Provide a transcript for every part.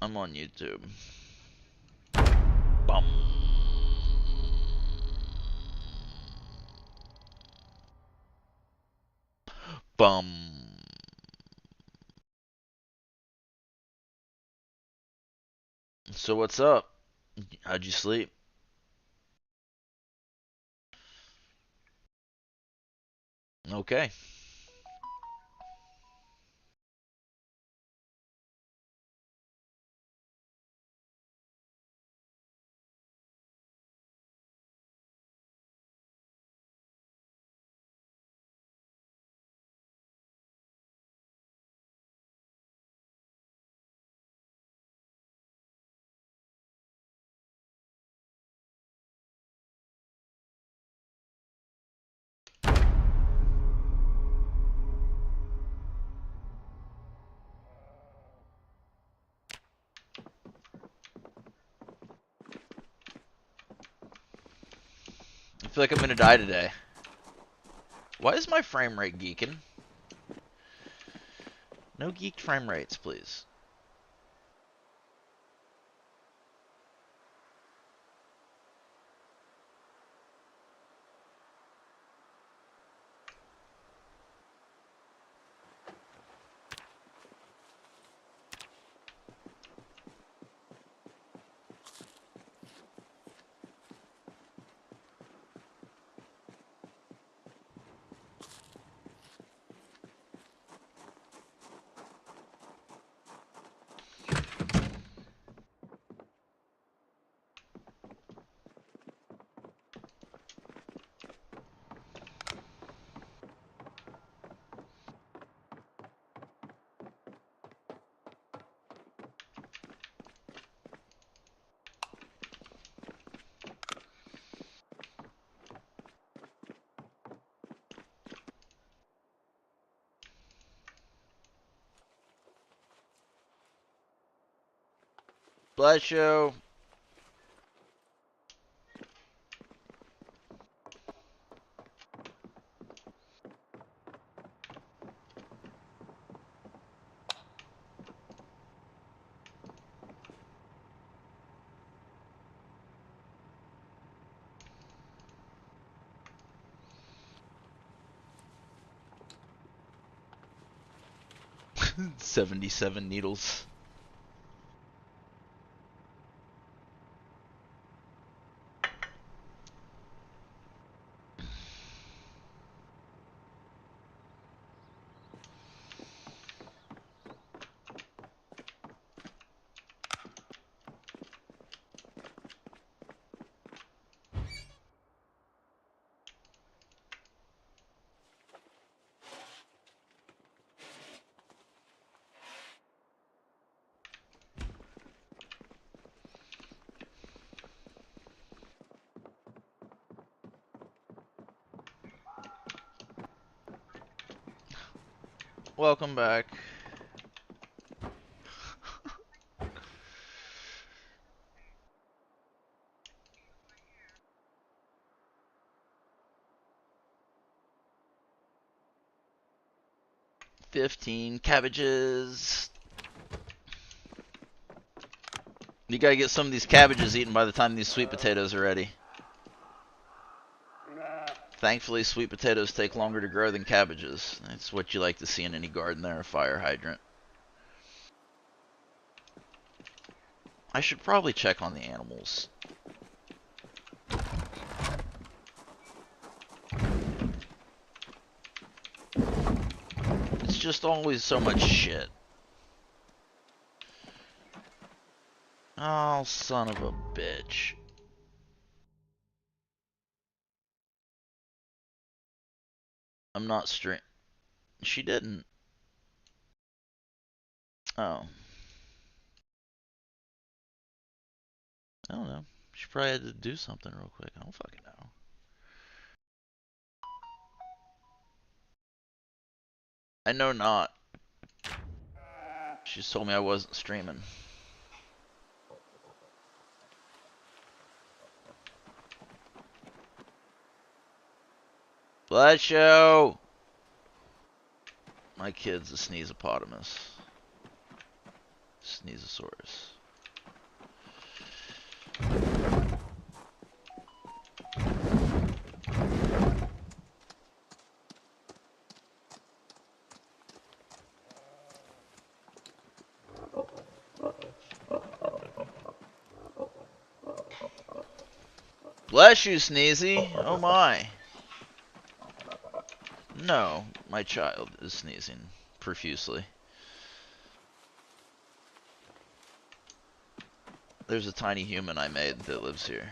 I'm on YouTube. Bum. Bum. So what's up? How'd you sleep? Okay. I feel like I'm gonna die today. Why is my frame rate geeking? No geeked frame rates, please. Bless you. $77 needles. Welcome back. $15 cabbages. You gotta get some of these cabbages eaten by the time these sweet potatoes are ready. Thankfully, sweet potatoes take longer to grow than cabbages. That's what you like to see in any garden there, a fire hydrant. I should probably check on the animals. It's just always so much shit. Oh, son of a bitch. I'm not stream. She didn't. Oh. I don't know. She probably had to do something real quick. I don't fucking know. I know not. She told me I wasn't streaming. Bless you! My kid's a sneezopotamus. Sneezosaurus. Bless you, Sneezy. Oh my. No, my child is sneezing profusely. There's a tiny human I made that lives here.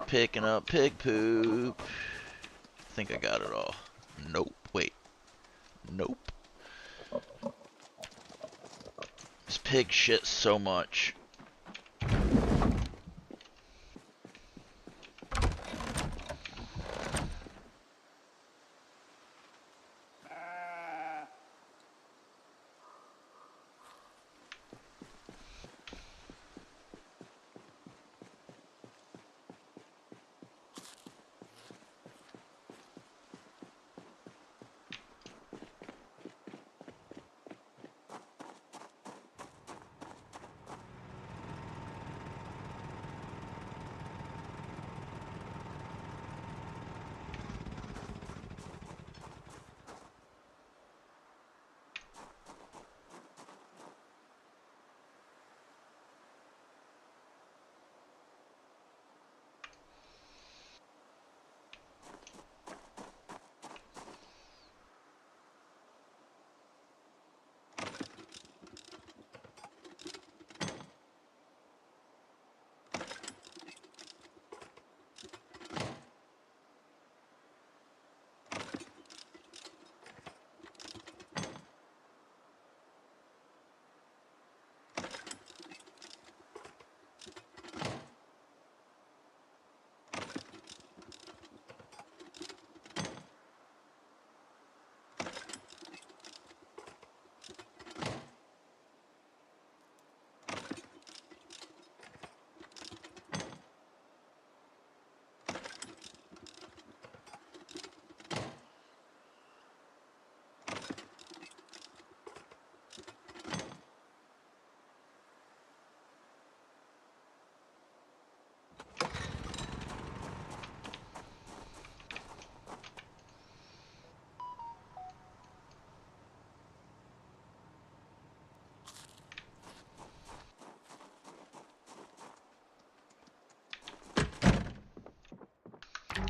Picking up pig poop. I think I got it all. Nope. Wait. Nope. This pig shit so much.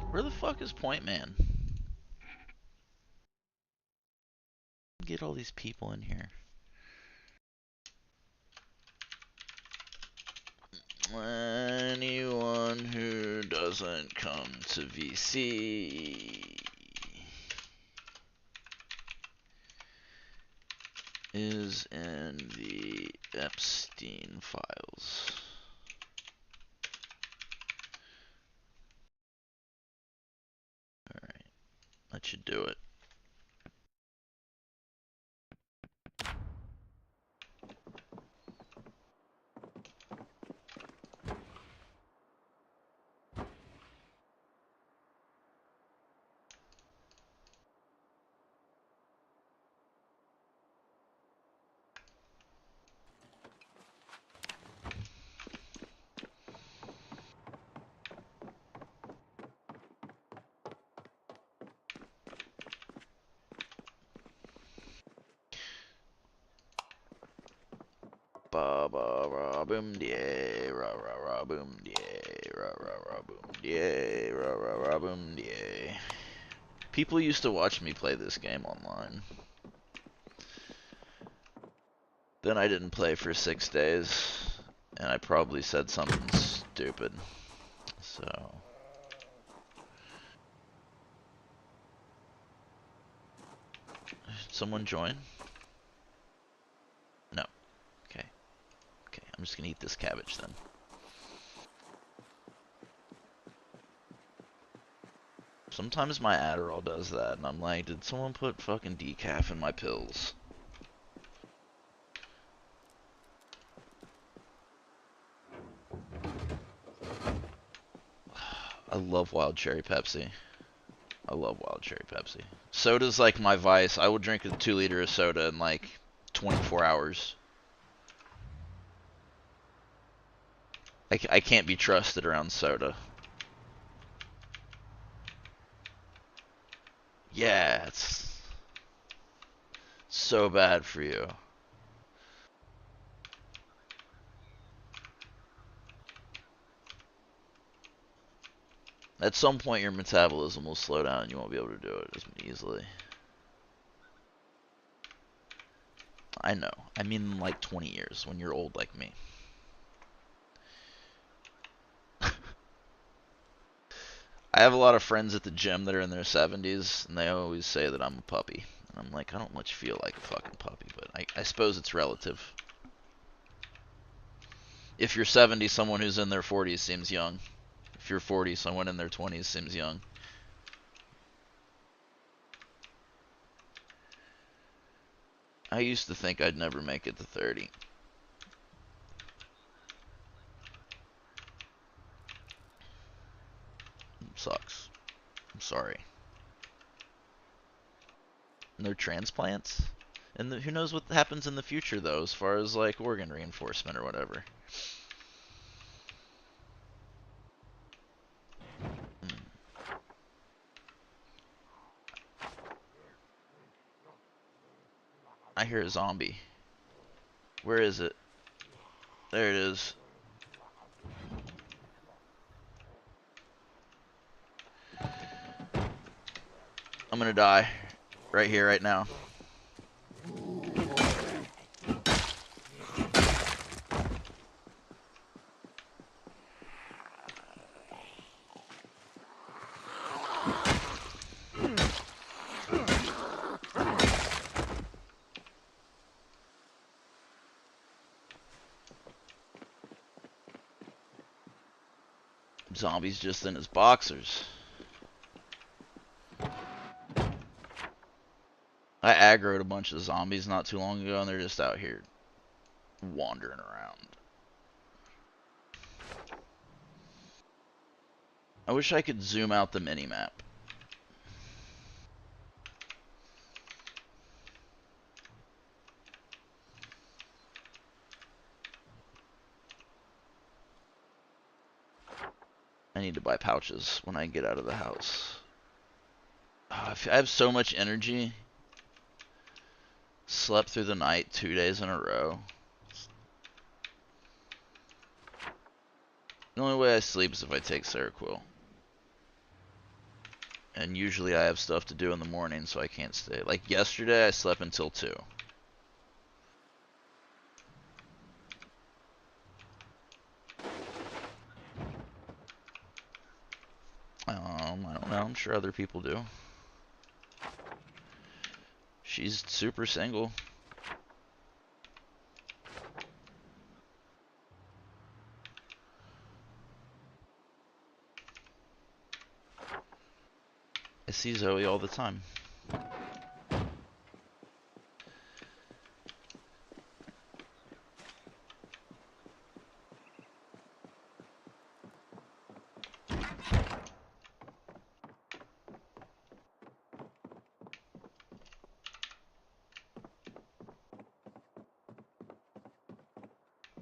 Where the fuck is Point Man? Get all these people in here. Anyone who doesn't come to VC is in the Epstein files. Alright, that should do it. Ba ba ra boom die ra ra ra boom die ra ra ra boom die ra ra ra boom die. People used to watch me play this game online. Then I didn't play for 6 days, and I probably said something stupid. So someone join? No. Okay. Okay, I'm just gonna eat this cabbage then. Sometimes my Adderall does that, and I'm like, did someone put fucking decaf in my pills? I love wild cherry Pepsi. I love wild cherry Pepsi. Soda's like my vice. I will drink a 2 liter of soda in like 24 hours. I can't be trusted around soda. Yeah, it's so bad for you. At some point, your metabolism will slow down and you won't be able to do it as easily. I know. I mean, like 20 years when you're old like me. I have a lot of friends at the gym that are in their 70s, and they always say that I'm a puppy. And I'm like, I don't much feel like a fucking puppy, but I suppose it's relative. If you're 70, someone who's in their 40s seems young. If you're 40, someone in their 20s seems young. I used to think I'd never make it to 30. It sucks. I'm sorry. No transplants? And who knows what happens in the future, though, as far as, like, organ reinforcement or whatever. Hmm. I hear a zombie. Where is it? There it is. I'm gonna die. Right here, right now. Zombie's just in his boxers. I aggroed a bunch of zombies not too long ago, and they're just out here wandering around. I wish I could zoom out the mini-map. I need to buy pouches when I get out of the house. Oh, I have so much energy. Slept through the night 2 days in a row. The only way I sleep is if I take Seroquel. And usually I have stuff to do in the morning, so I can't stay. Like yesterday, I slept until 2. I don't know. I'm sure other people do. She's super single. I see Zoe all the time.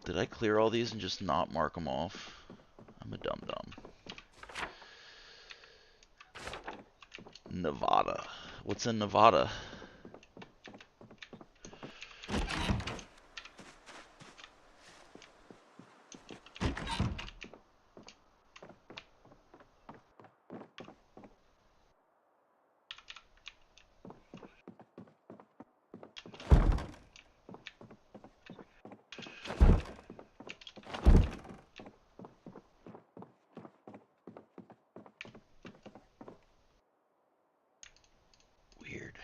Did I clear all these and just not mark them off? I'm a dum-dum. Nevada. What's in Nevada? Weird.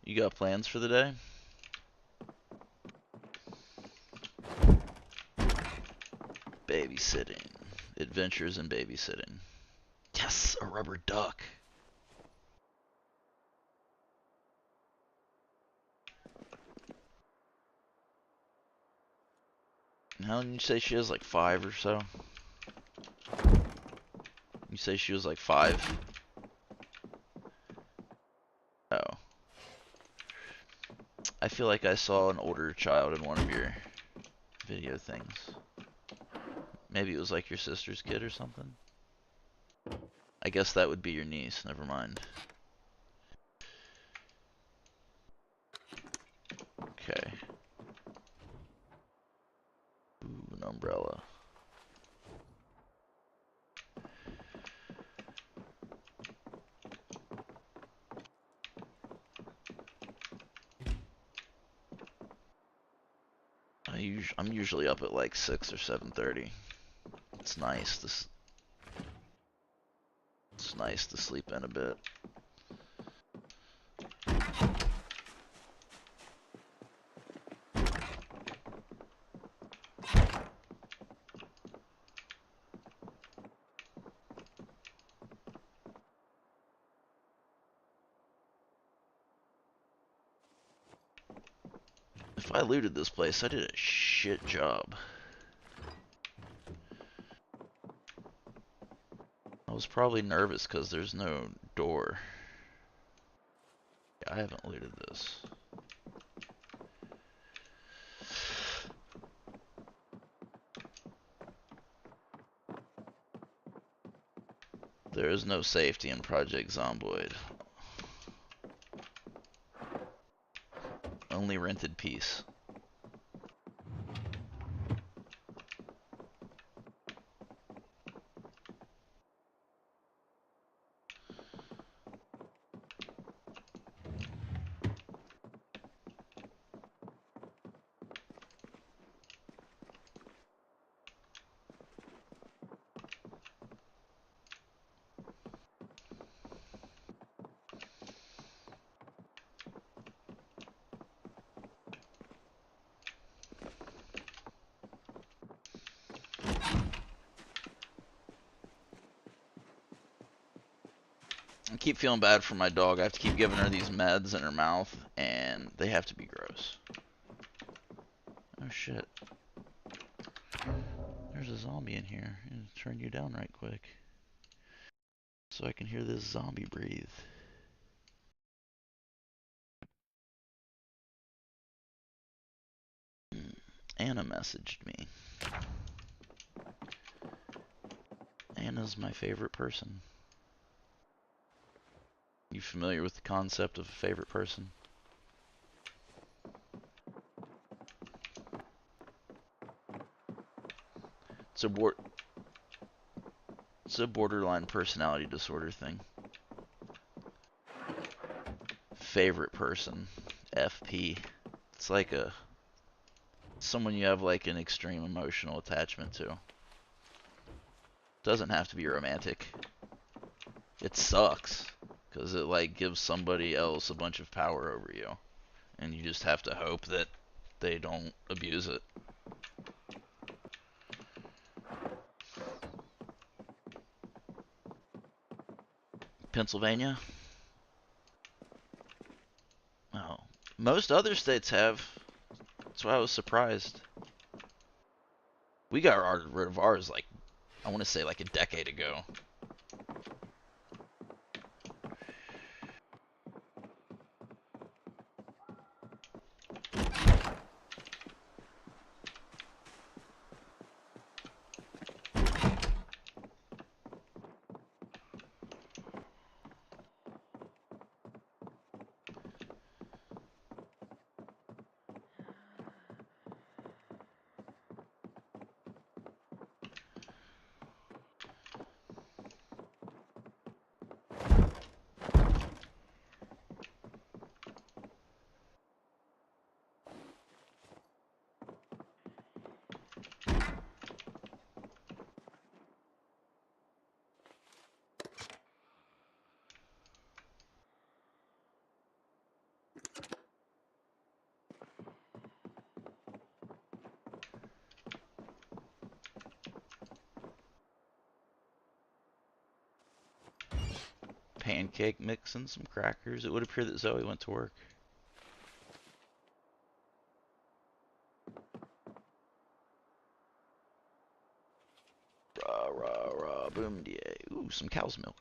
You got plans for the day? Babysitting. Adventures in babysitting. Yes, a rubber duck. How did you say she has like 5 or so? You say she was like 5? Oh. I feel like I saw an older child in one of your video things. Maybe it was like your sister's kid or something? I guess that would be your niece, never mind. Okay. Ooh, an umbrella. I'm usually up at like 6 or 7:30. It's nice. It's nice to sleep in a bit. If I looted this place, I did a shit job. I was probably nervous because there's no door. Yeah, I haven't looted this. There is no safety in Project Zomboid. Only rented peace. I keep feeling bad for my dog. I have to keep giving her these meds in her mouth, and they have to be gross. Oh shit. There's a zombie in here. I'm gonna turn you down right quick, so I can hear this zombie breathe. Anna messaged me. Anna's my favorite person. You familiar with the concept of a favorite person? It's a borderline personality disorder thing. Favorite person. FP. It's like someone you have like an extreme emotional attachment to. Doesn't have to be romantic. It sucks because it like gives somebody else a bunch of power over you, and you just have to hope that they don't abuse it. Pennsylvania? Oh, most other states have. That's why I was surprised. We got rid of ours like, I want to say like a decade ago. Pancake mix and some crackers. It would appear that Zoe went to work. Boom DA. Ooh, some cow's milk.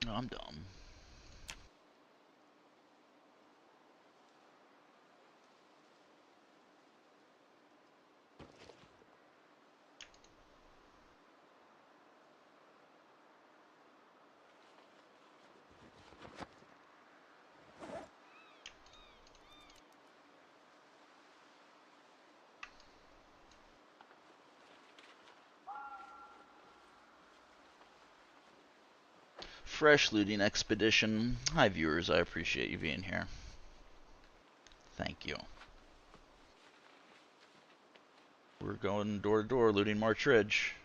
No, I'm dumb. Fresh looting expedition. Hi viewers, I appreciate you being here. Thank you. We're going door to door looting March Ridge.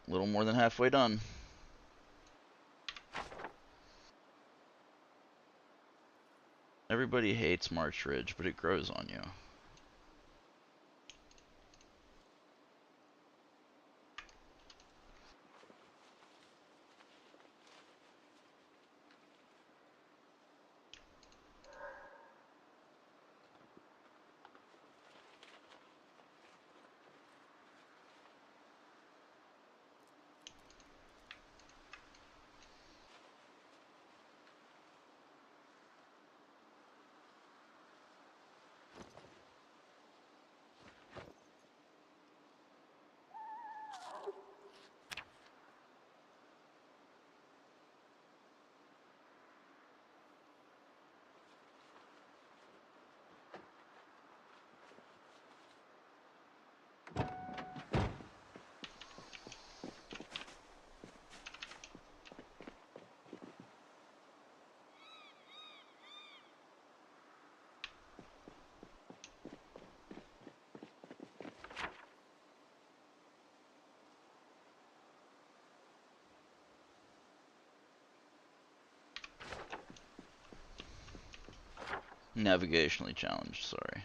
A little more than halfway done. Everybody hates March Ridge, but it grows on you. Navigationally challenged, sorry.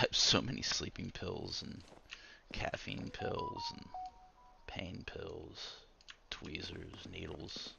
have so many sleeping pills and caffeine pills and pain pills, tweezers, needles.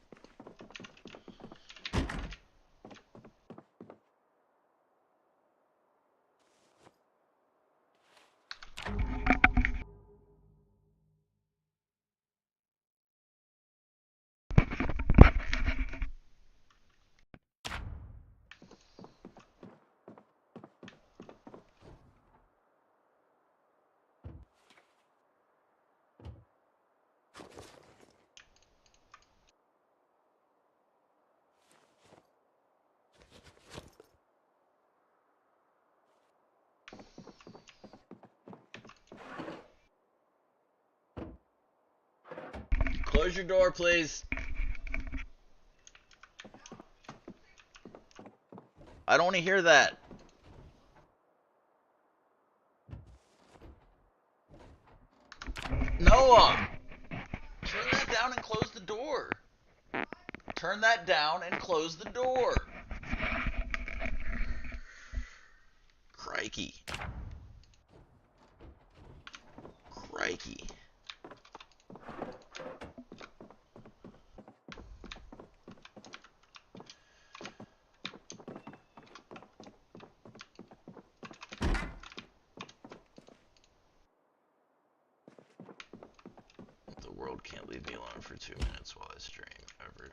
Close your door, please. I don't want to hear that. Noah! Turn that down and close the door. Turn that down and close the door. Crikey. Crikey. The world can't leave me alone for 2 minutes while I stream, ever.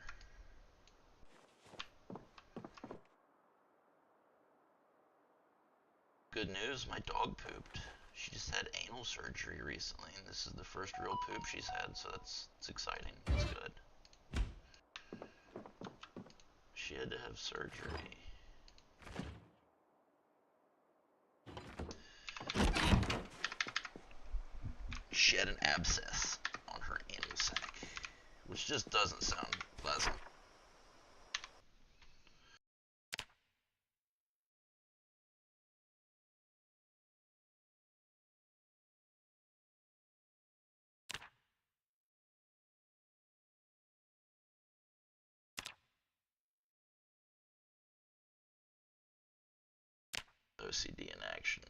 Good news, my dog pooped. She just had anal surgery recently, and this is the first real poop she's had, so it's exciting. It's good. She had to have surgery. She had an abscess on her anal sac, which just doesn't sound pleasant. OCD in action.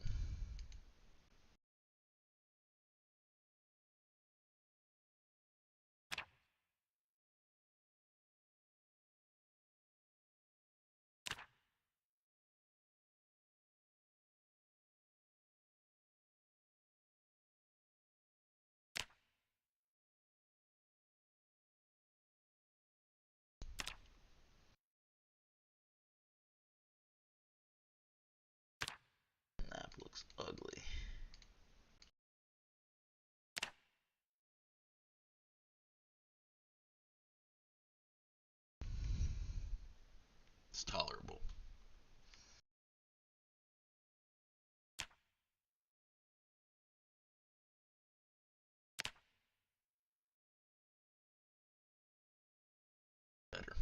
That looks ugly. It's tolerable. Better.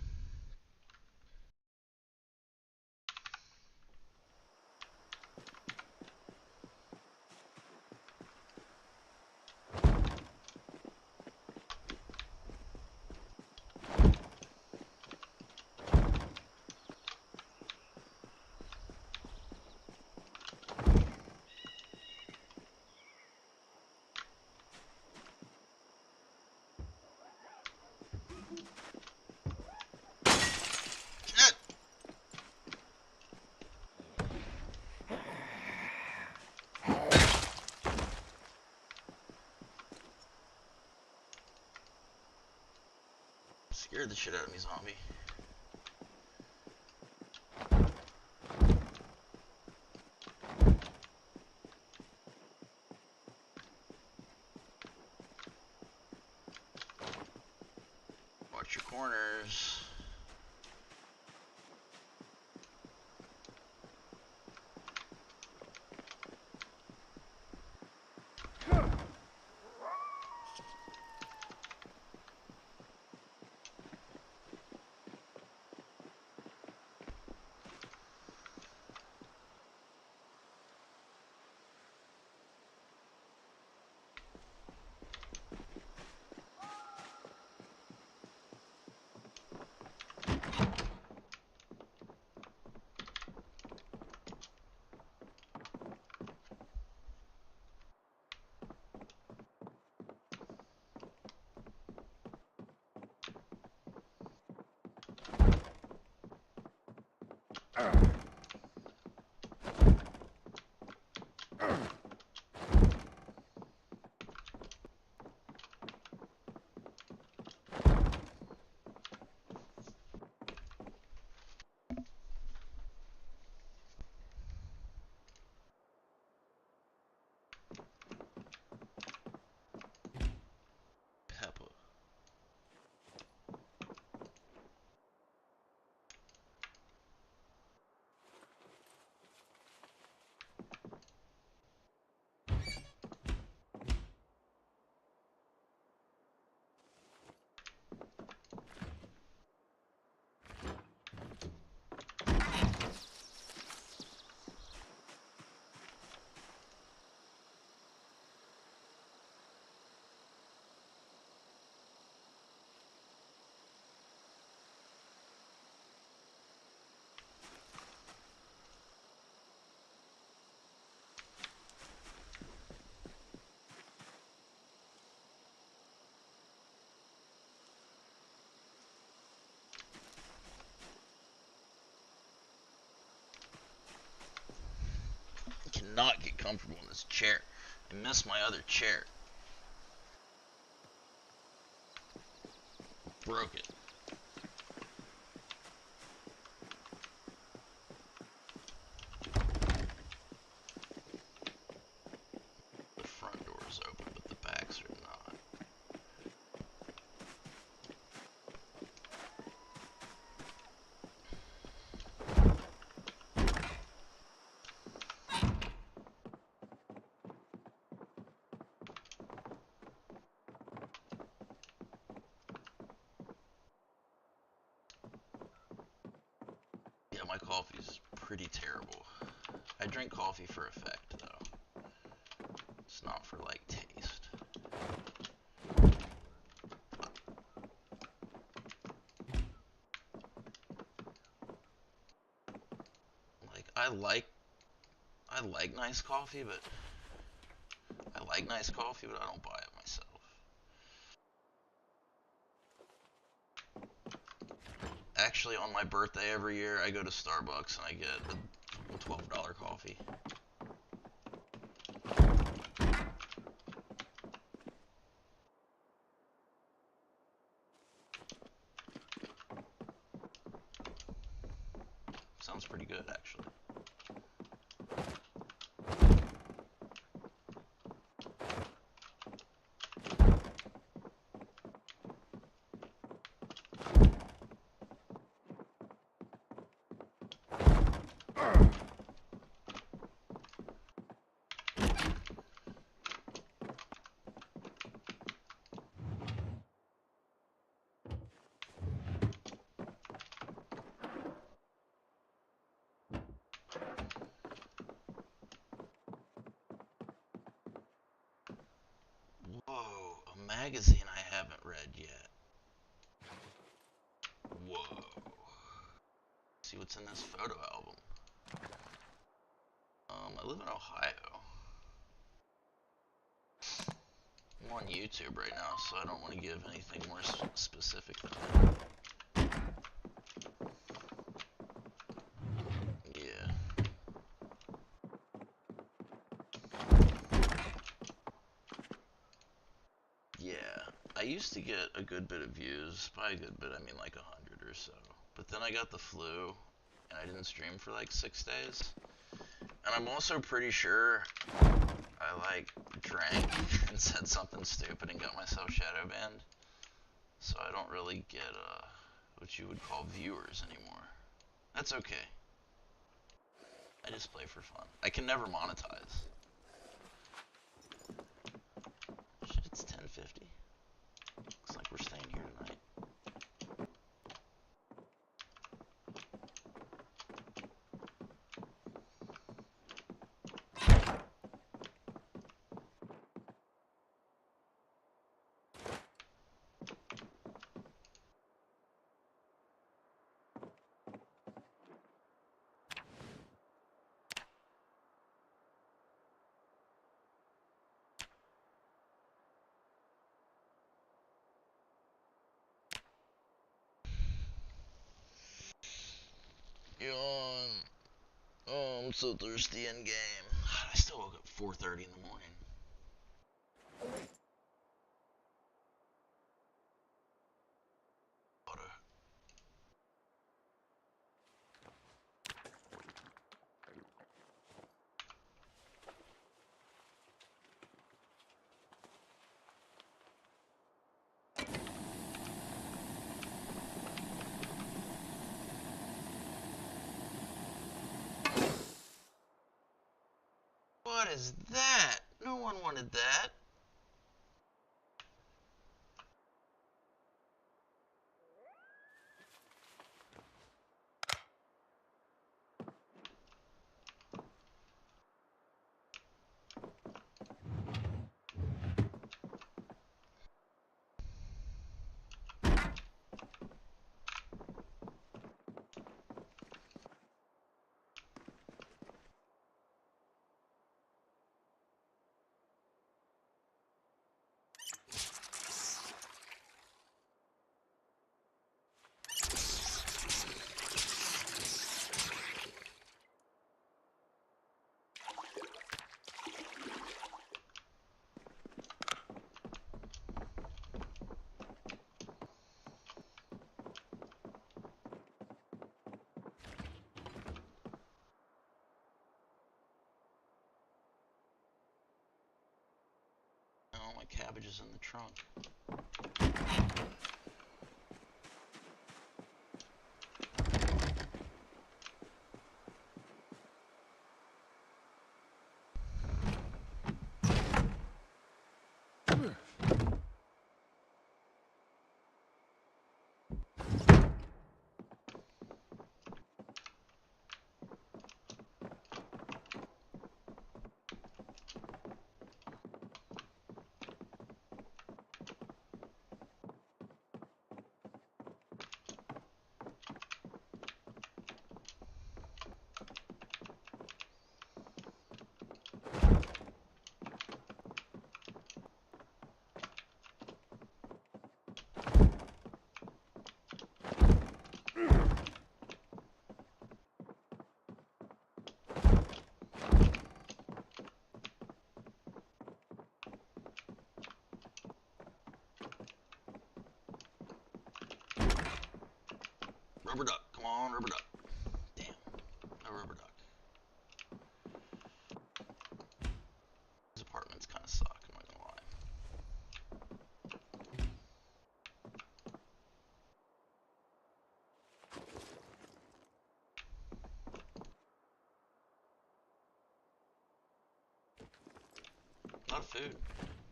Scared the shit out of me, zombie. Watch your corners. Cannot get comfortable in this chair. I miss my other chair. Broke it. The front door is open, but the backs are not. Yeah, my coffee's pretty terrible. I drink coffee for effect, though. It's not for, like, taste. Like, I like nice coffee, but I don't buy it myself. Actually, on my birthday every year, I go to Starbucks and I get a $12 coffee. Sounds pretty good, actually. Whoa, a magazine I haven't read yet. Whoa. See what's in this photo album. I live in Ohio. I'm on YouTube right now, so I don't want to give anything more specific than that. Yeah. Yeah. I used to get a good bit of views. By a good bit, I mean like 100 or so. But then I got the flu, and I didn't stream for like 6 days. And I'm also pretty sure I like drank and said something stupid and got myself shadow banned. So I don't really get what you would call viewers anymore. That's okay. I just play for fun. I can never monetize. Shit, it's 10:50. Looks like we're staying here tonight. Yawn. Oh, I'm so thirsty in game. I still woke up 4:30 in the morning. What is that? No one wanted that. Oh, my cabbage is in the trunk. Rubber duck. Come on, rubber duck. Damn. No rubber duck. These apartments kind of suck, I'm not gonna lie. A lot of food.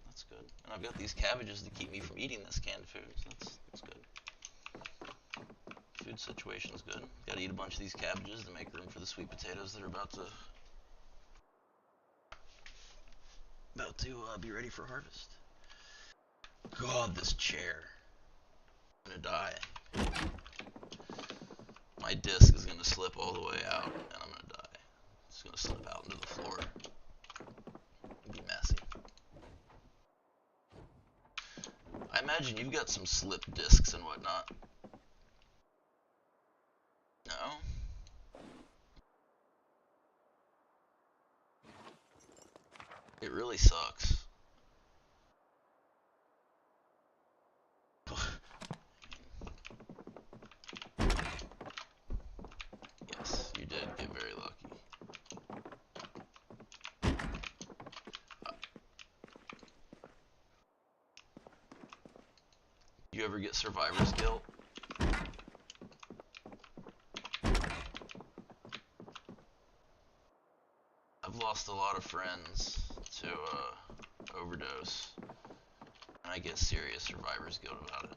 That's good. And I've got these cabbages to keep me from eating this canned food, so that's good. Food situation's good. Gotta eat a bunch of these cabbages to make room for the sweet potatoes that are about to be ready for harvest. God, this chair. I'm gonna die. My disc is gonna slip all the way out, and I'm gonna die. It's gonna slip out into the floor. It'll be messy. I imagine you've got some slip discs and whatnot. No? It really sucks. Yes, you did get very lucky. You ever get survivor's guilt? I've lost a lot of friends to overdose, and I get serious survivor's guilt about it.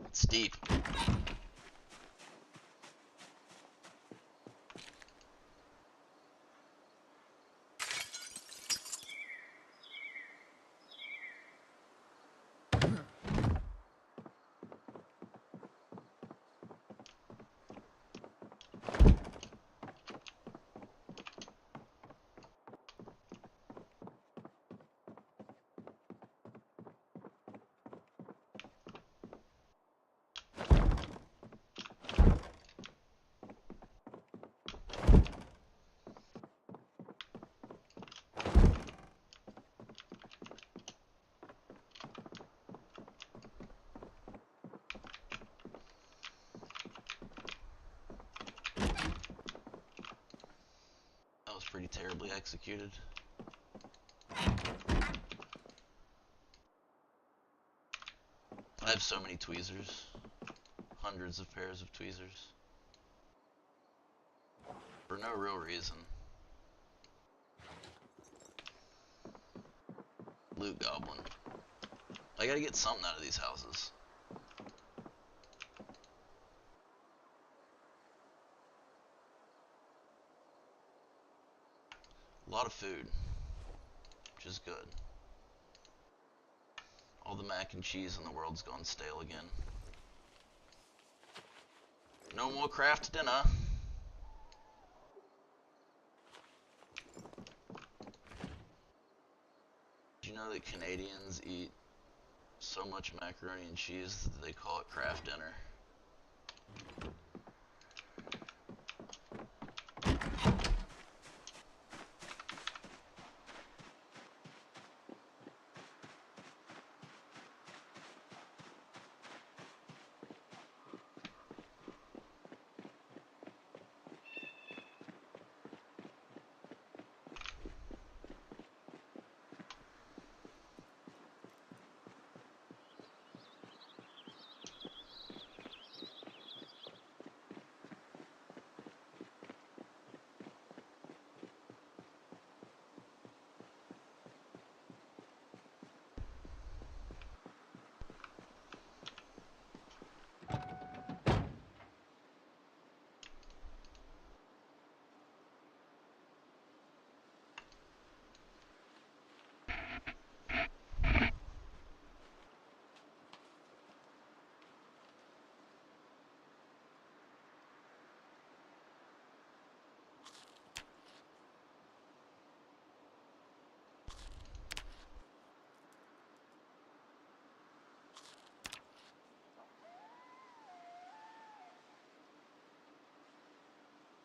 It's deep. be terribly executed. I have so many tweezers. Hundreds of pairs of tweezers. For no real reason. Loot goblin. I gotta get something out of these houses. A lot of food, which is good. All the mac and cheese in the world's gone stale again. No more craft dinner. Do you know that Canadians eat so much macaroni and cheese that they call it craft dinner?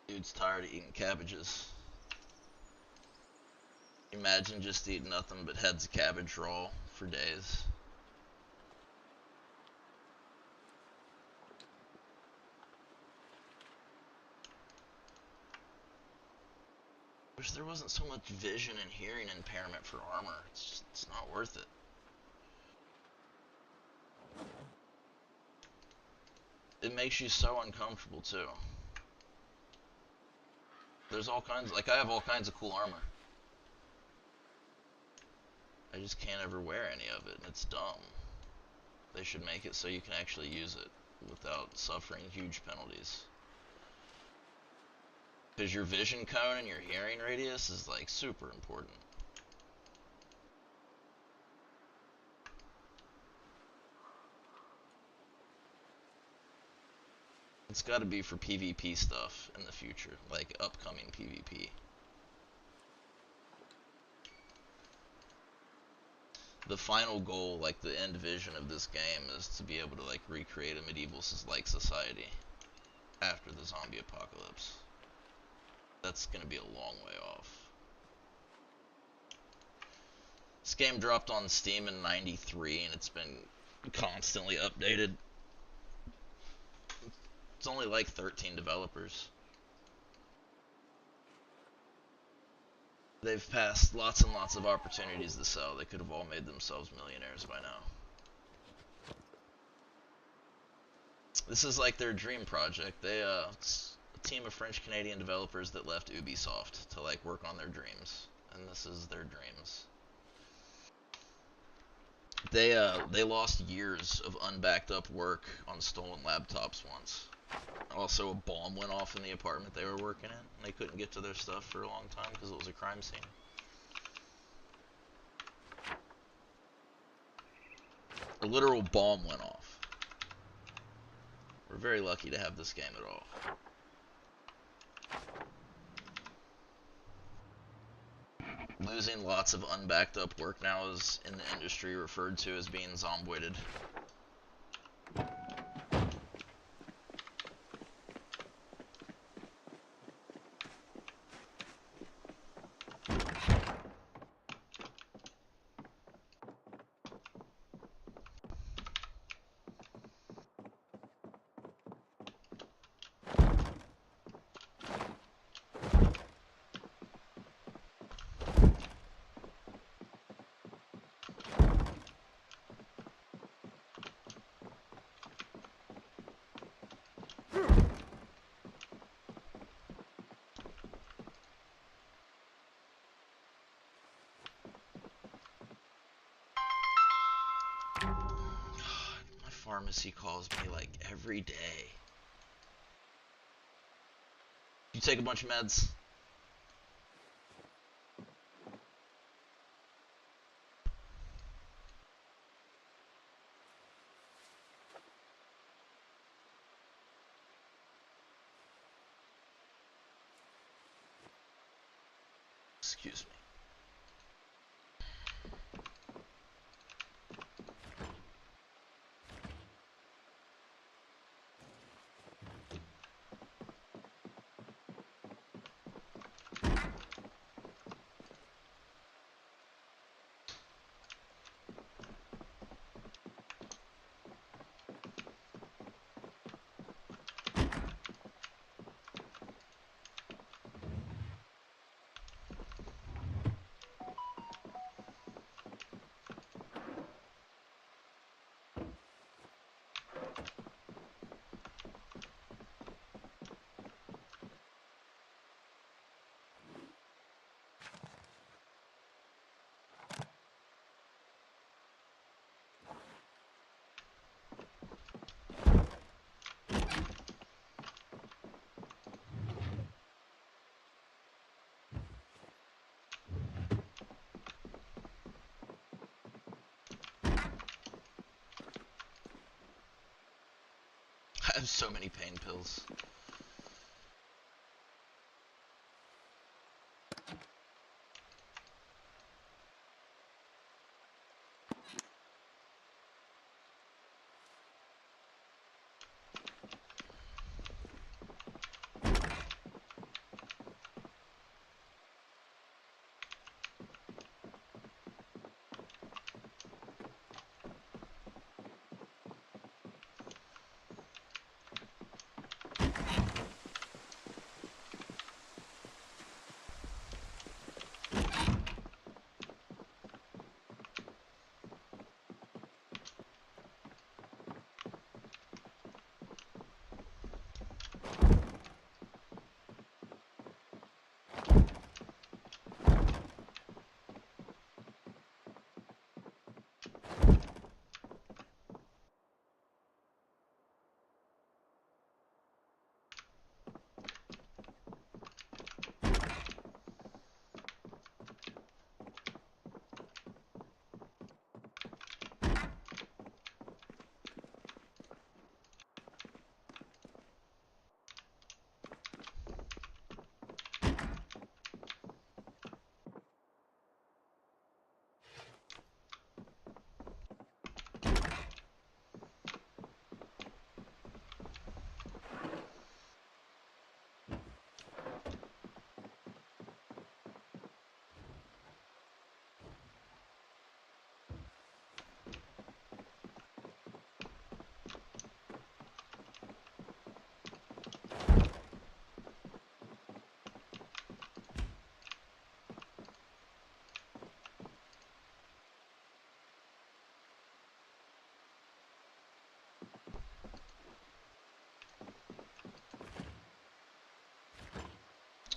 Dude's tired of eating cabbages. Imagine just eating nothing but heads of cabbage raw for days. Wish there wasn't so much vision and hearing impairment for armor. It's not worth it. It makes you so uncomfortable too. There's all kinds, like I have all kinds of cool armor. I just can't ever wear any of it, and it's dumb. They should make it so you can actually use it without suffering huge penalties. Because your vision cone and your hearing radius is like super important. It's got to be for PvP stuff in the future, like upcoming PvP. The final goal, like the end vision of this game, is to be able to like recreate a medieval-like society after the zombie apocalypse. That's gonna be a long way off. This game dropped on Steam in '93, and it's been constantly updated. It's only like 13 developers. They've passed lots and lots of opportunities to sell. They could have all made themselves millionaires by now. This is like their dream project. It's a team of French-Canadian developers that left Ubisoft to like work on their dreams, and this is their dreams. They lost years of unbacked up work on stolen laptops once. Also, a bomb went off in the apartment they were working in, and they couldn't get to their stuff for a long time because it was a crime scene. A literal bomb went off. We're very lucky to have this game at all. Losing lots of unbacked up work now is in the industry referred to as being zomboided. pharmacy calls me like every day. You take a bunch of meds? Excuse me. I have so many pain pills.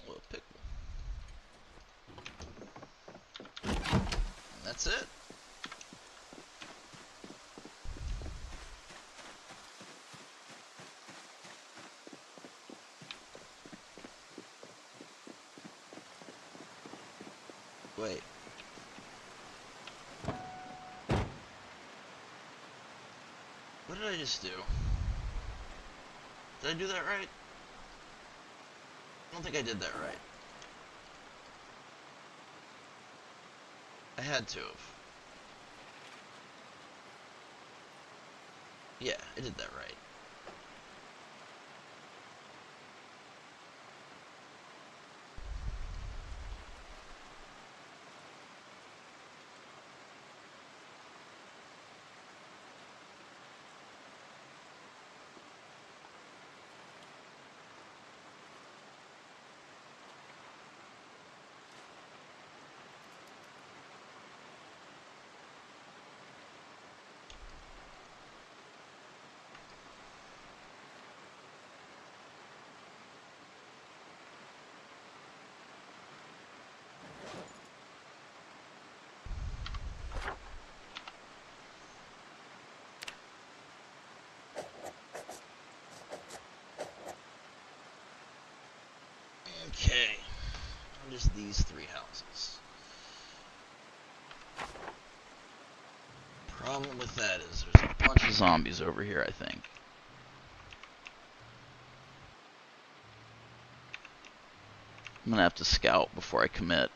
Well, pickle. And that's it. Wait. What did I just do? Did I do that right? I don't think I did that right. I had to have. Yeah, I did that right. Okay. Just these three houses. Problem with that is there's a bunch of zombies over here, I think. I'm gonna have to scout before I commit.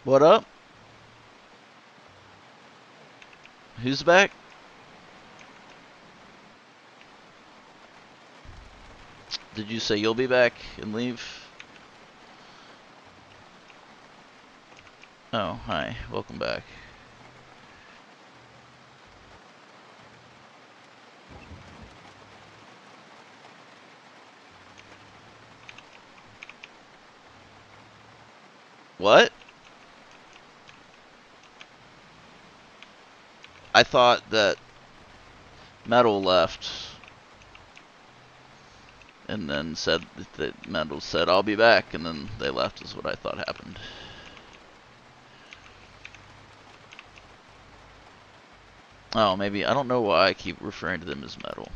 What up? Who's back? Did you say you'll be back and leave? Oh, hi. Welcome back. What? I thought that Metal left and then said that Metal said I'll be back and then they left is what I thought happened. Oh, maybe. I don't know why I keep referring to them as Metal.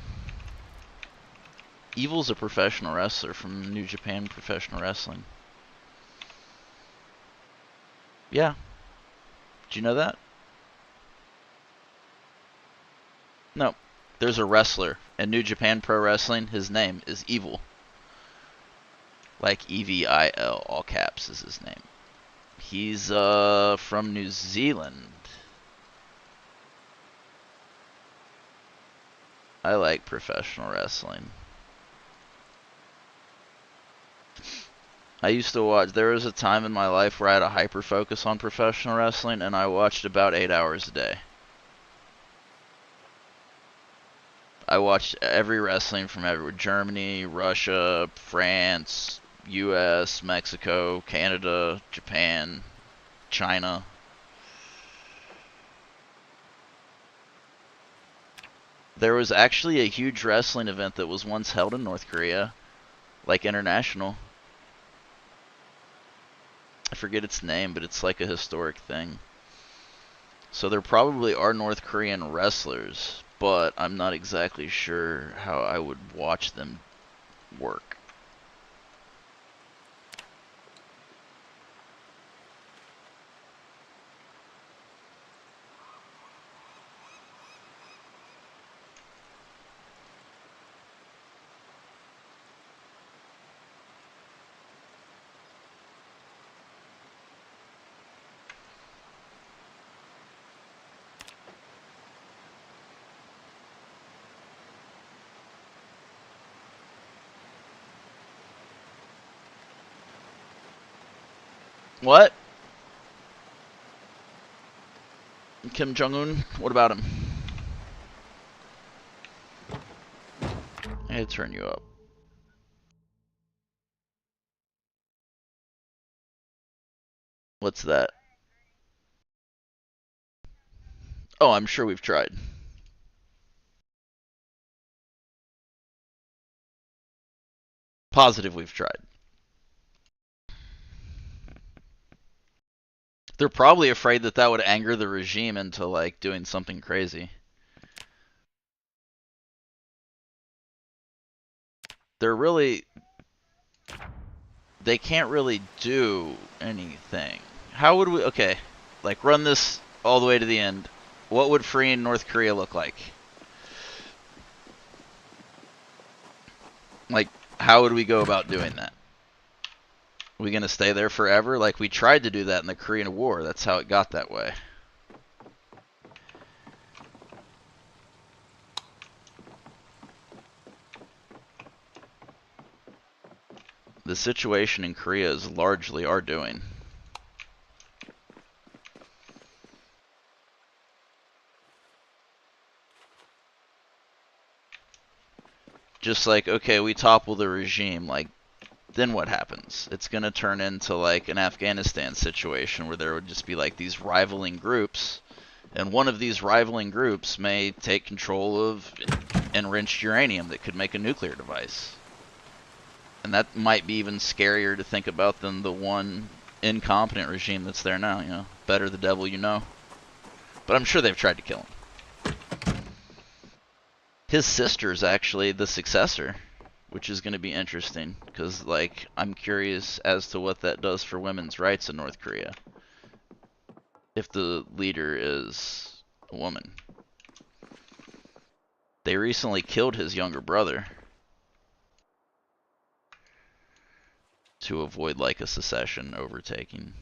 Evil's a professional wrestler from New Japan Professional Wrestling. Yeah. Did you know that? No. There's a wrestler in New Japan Pro Wrestling. His name is Evil. Like EVIL, all caps is his name. He's from New Zealand. I like professional wrestling. I used to watch, there was a time in my life where I had a hyper focus on professional wrestling and I watched about 8 hours a day. I watched every wrestling from everywhere. Germany, Russia, France, US, Mexico, Canada, Japan, China. There was actually a huge wrestling event that was once held in North Korea, like international. I forget its name, but it's like a historic thing. So there probably are North Korean wrestlers, but I'm not exactly sure how I would watch them work. What? Kim Jong-un? What about him? I gotta turn you up. What's that? Oh, I'm sure we've tried. Positive we've tried. They're probably afraid that that would anger the regime into, like, doing something crazy. They're really... They can't really do anything. How would we... Okay, like, run this all the way to the end. What would freeing North Korea look like? Like, how would we go about doing that? Are we going to stay there forever? Like, we tried to do that in the Korean War. That's how it got that way. The situation in Korea is largely our doing. Just like, okay, we topple the regime, like, then what happens? It's going to turn into, like, an Afghanistan situation where there would just be, like, these rivaling groups, And one of these rivaling groups may take control of enriched uranium that could make a nuclear device. And that might be even scarier to think about than the one incompetent regime that's there now, you know. Better the devil you know. But I'm sure they've tried to kill him. His sister's actually the successor, which is going to be interesting, because, like, I'm curious as to what that does for women's rights in North Korea. If the leader is a woman. They recently killed his younger brother to avoid, like, a secession overtaking.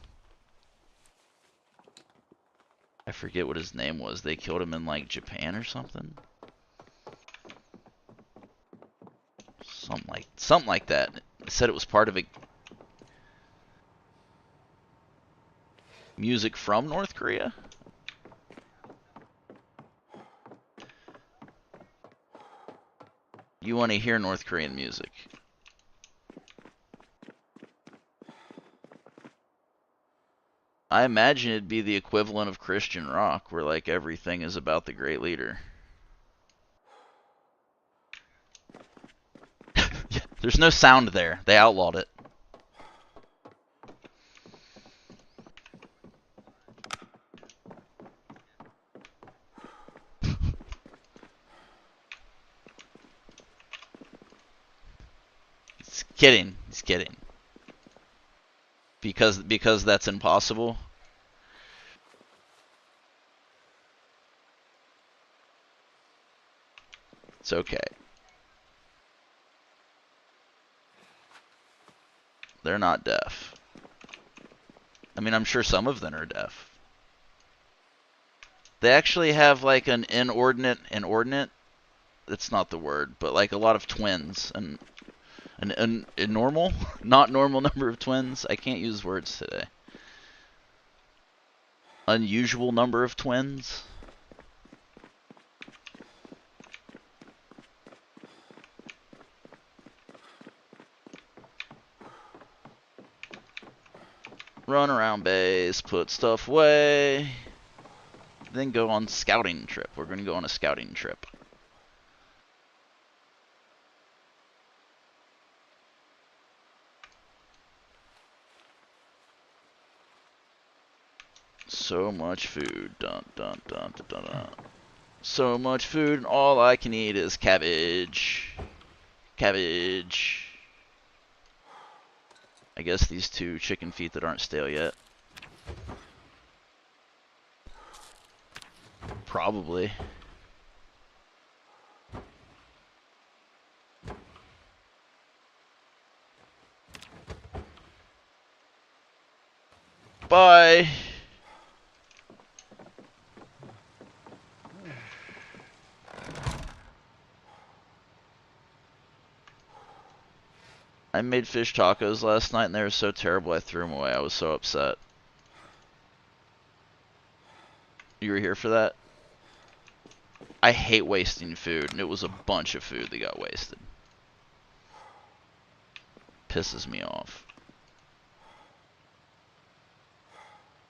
I forget what his name was. They killed him in, like, Japan or something. Something like that. They said it was part of a music from North Korea. You want to hear North Korean music. I imagine it'd be the equivalent of Christian rock, where, like, everything is about the great leader. Yeah, there's no sound there. They outlawed it. He's kidding. He's kidding. Because that's impossible. It's okay. They're not deaf. I mean, I'm sure some of them are deaf. They actually have, like, an inordinate, that's not the word, but, like, a lot of twins, and an normal, not normal number of twins. I can't use words today. Unusual number of twins. Run around base, put stuff away, then go on scouting trip. We're going to go on a scouting trip. So much food. Dun, dun, dun, dun, dun, dun. So much food, and all I can eat is cabbage. Cabbage. I guess these 2 chicken feet that aren't stale yet. Probably. Bye. I made fish tacos last night and they were so terrible I threw them away. I was so upset. You were here for that? I hate wasting food, and it was a bunch of food that got wasted. Pisses me off.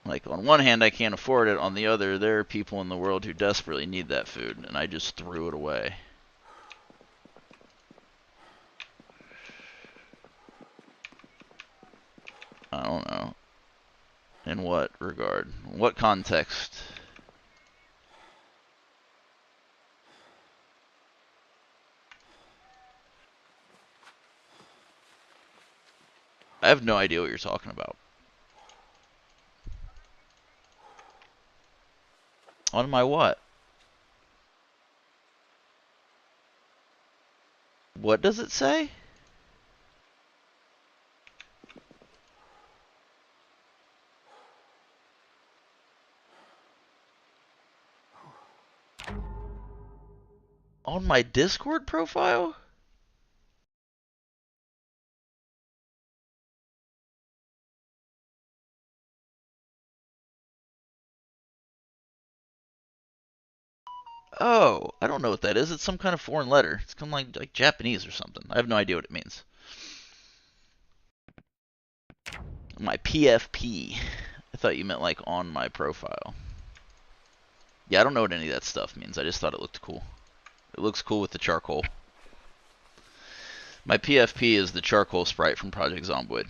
Like, on one hand, I can't afford it. On the other, there are people in the world who desperately need that food, and I just threw it away. I don't know. In what regard? What context? I have no idea what you're talking about. On my what? What does it say? On my Discord profile? Oh, I don't know what that is. It's some kind of foreign letter. It's kind of like Japanese or something. I have no idea what it means. My PFP. I thought you meant like on my profile. Yeah, I don't know what any of that stuff means. I just thought it looked cool. It looks cool with the charcoal. My PFP is the charcoal sprite from Project Zomboid.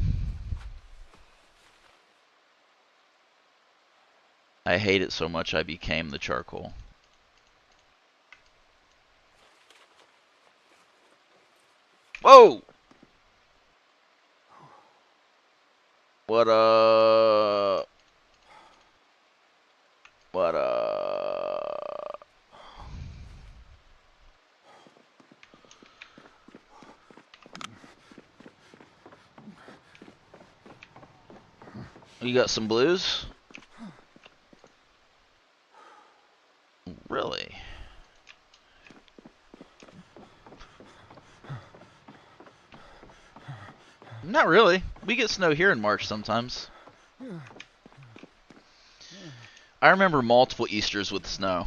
I hate it so much I became the charcoal. Whoa! What What You got some blues? Really? Not really. We get snow here in March sometimes. I remember multiple Easters with snow.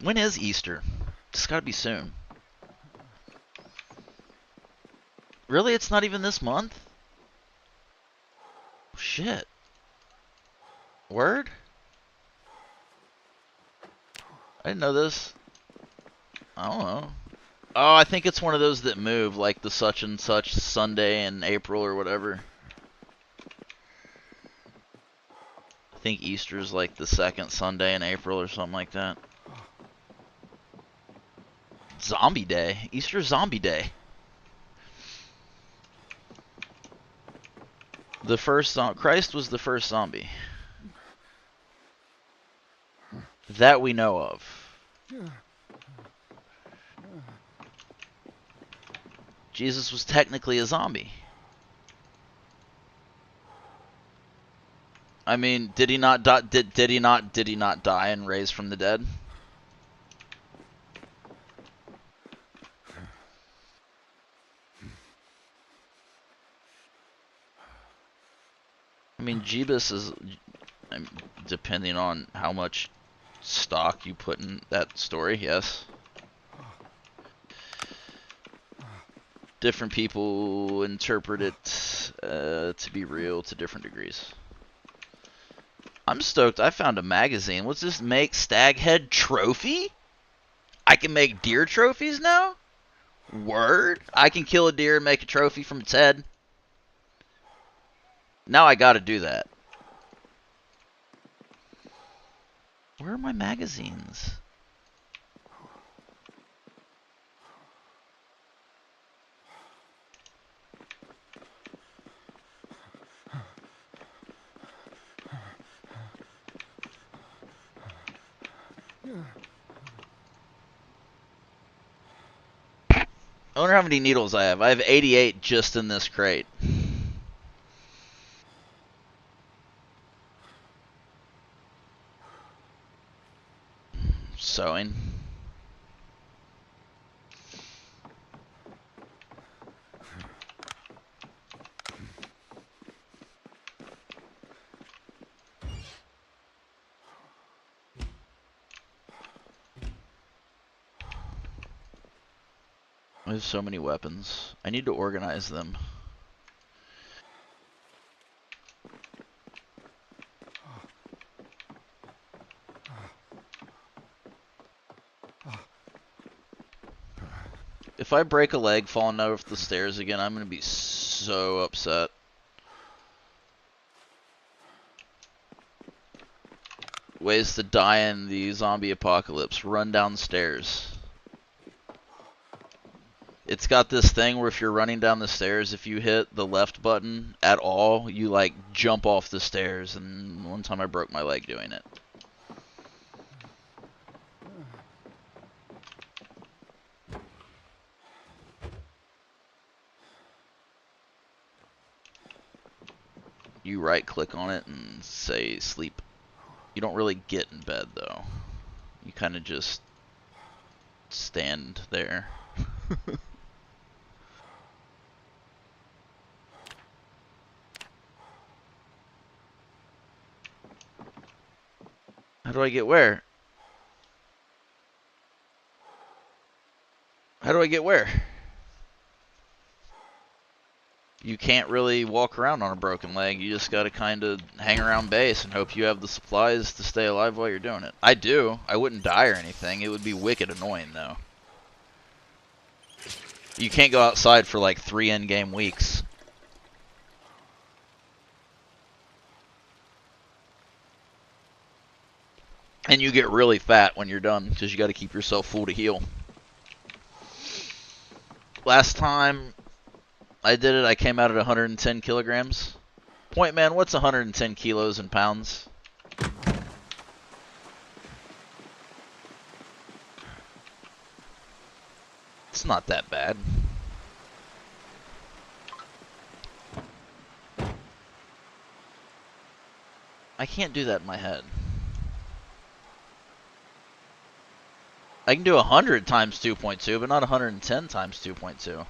When is Easter? It's gotta be soon. Really? It's not even this month? Shit. Word? I didn't know this. I don't know. Oh, I think it's one of those that move, like the such and such Sunday in April or whatever. I think Easter's like the second Sunday in April or something like that. Zombie Day. Easter's Zombie Day. The first Christ was the first zombie. That we know of. Jesus was technically a zombie. I mean, did he not die? Did he not die and raise from the dead? I mean, Jeebus is, depending on how much stock you put in that story, yes. Different people interpret it to be real to different degrees. I'm stoked. I found a magazine. What's this? Make stag head trophy? I can make deer trophies now? Word? I can kill a deer and make a trophy from its head? Now I gotta do that. Where are my magazines? I wonder how many needles I have. I have 88 just in this crate. Sewing. I have so many weapons. I need to organize them. If I break a leg falling over the stairs again, I'm going to be so upset. Ways to die in the zombie apocalypse. Run down the stairs. It's got this thing where if you're running down the stairs, if you hit the left button at all, you like jump off the stairs. And one time I broke my leg doing it. You right click on it and say sleep. You don't really get in bed though. You kind of just stand there. How do I get where? How do I get where? you can't really walk around on a broken leg. You just gotta kind of hang around base and hope you have the supplies to stay alive while you're doing it. I do. I wouldn't die or anything. It would be wicked annoying, though. You can't go outside for like 3 in-game weeks. And you get really fat when you're done, because you got to keep yourself full to heal. Last time I did it, I came out at 110 kilograms. Point man, what's 110 kilos in pounds? It's not that bad. I can't do that in my head. I can do 100 times 2.2, but not 110 times 2.2.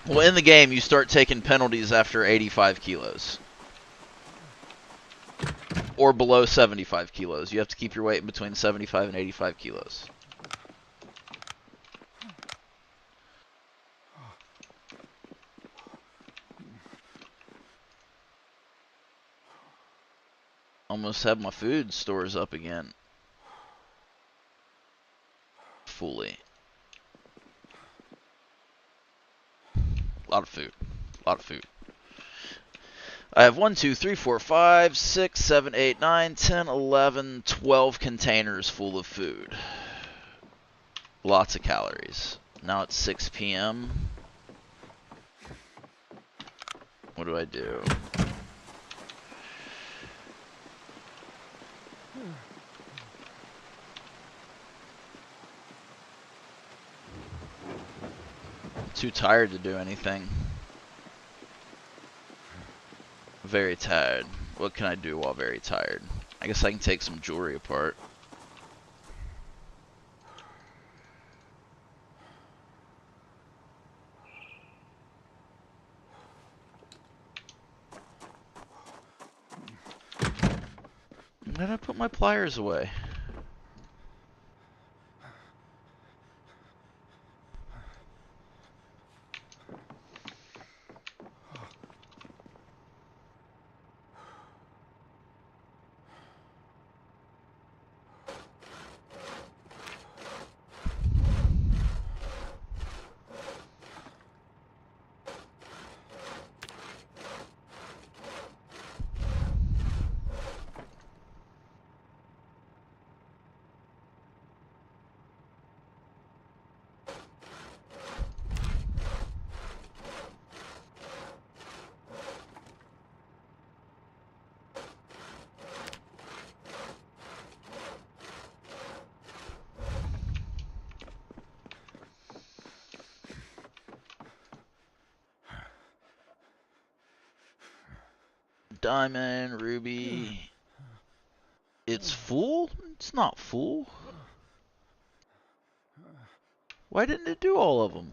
Well, in the game, you start taking penalties after 85 kilos. Or below 75 kilos. You have to keep your weight between 75 and 85 kilos. Almost have my food stores up again. Fully. A lot of food. A lot of food. I have 1, 2, 3, 4, 5, 6, 7, 8, 9, 10, 11, 12 containers full of food. Lots of calories. Now it's 6 p.m. What do I do? Too tired to do anything. Very tired. What can I do while very tired? I guess I can take some jewelry apart. Where did I put my pliers away? Diamond, ruby. It's full? It's not full. Why didn't it do all of them?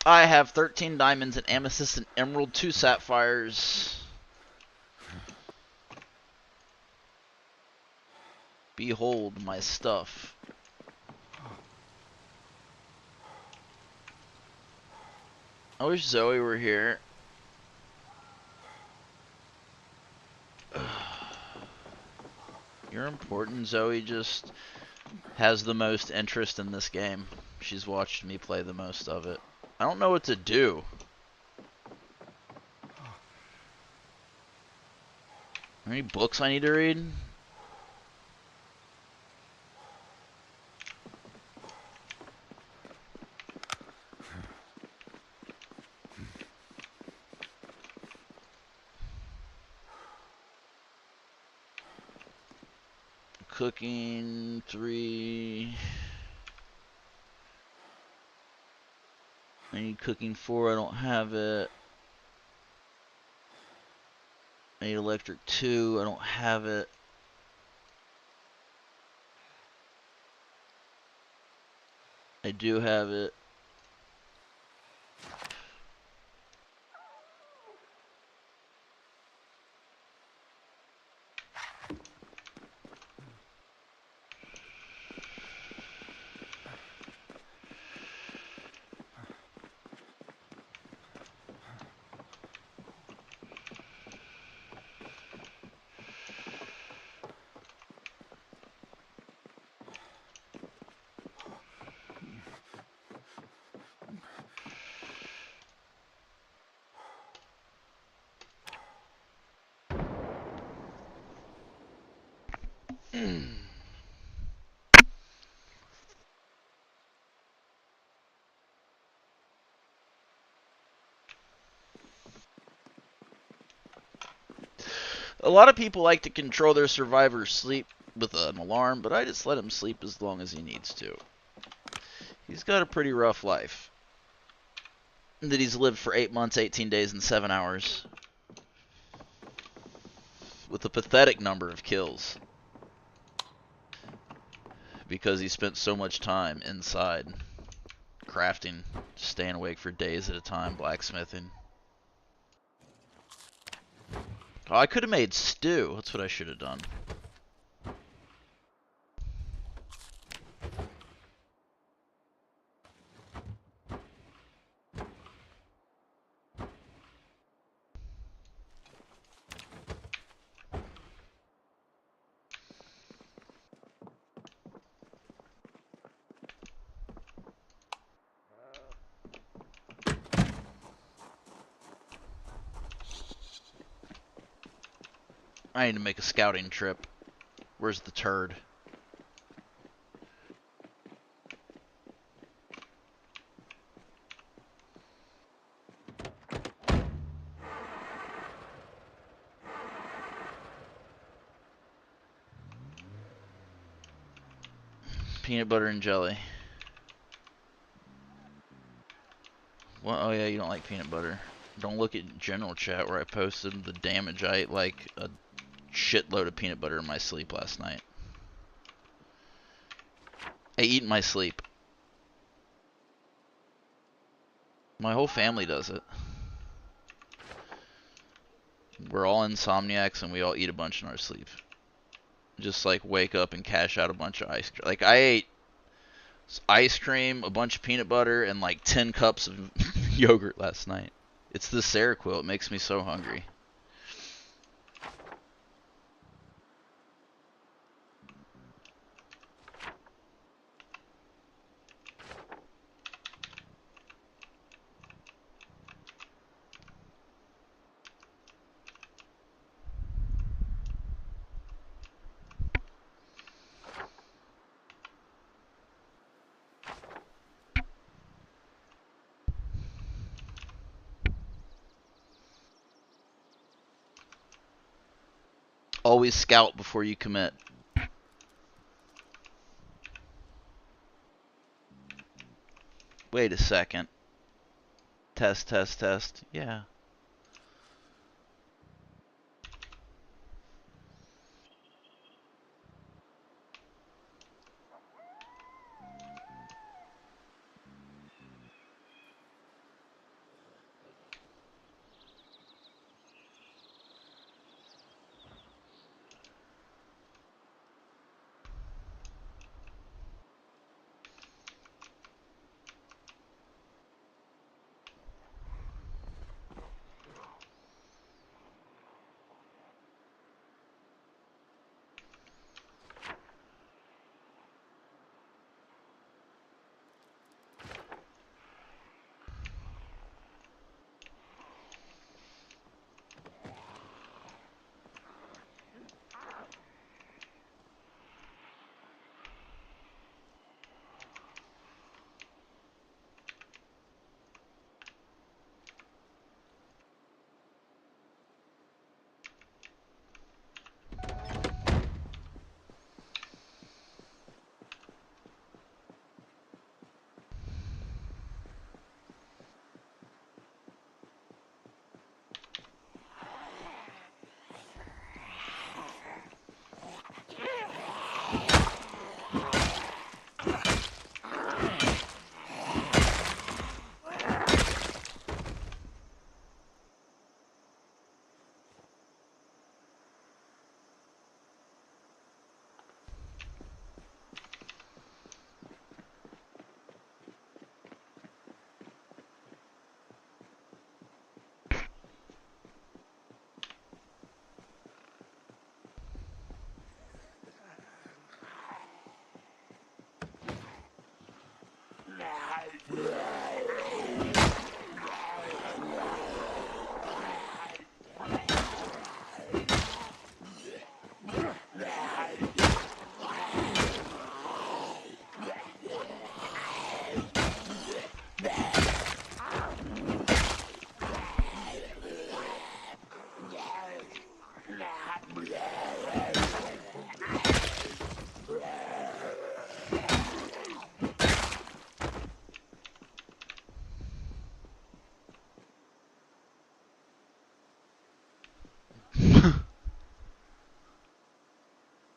I have 13 diamonds, an amethyst, an emerald, 2 sapphires. Behold my stuff. I wish Zoe were here. You're important. Zoe just has the most interest in this game. She's watched me play the most of it. I don't know what to do. Are there any books I need to read? Cooking 3. I need cooking 4. I don't have it. I need electric 2. I don't have it. I do have it. A lot of people like to control their survivor's sleep with an alarm, but I just let him sleep as long as he needs to. He's got a pretty rough life that he's lived for 8 months, 18 days, and 7 hours. With a pathetic number of kills. Because he spent so much time inside. Crafting, staying awake for days at a time, blacksmithing. Oh, I could have made stew. That's what I should have done. I need to make a scouting trip. Where's the turd? Peanut butter and jelly. What? Oh yeah, you don't like peanut butter. Don't look at general chat where I posted the damage. I ate like a shitload of peanut butter in my sleep last night. I eat in my sleep. My whole family does it. We're all insomniacs and we all eat a bunch in our sleep. Just like wake up and cash out a bunch of ice cream. Like I ate ice cream, a bunch of peanut butter, and like 10 cups of yogurt last night. It's the Seroquel. It makes me so hungry. Always scout before you commit. Wait a second. Test, test, test. Yeah.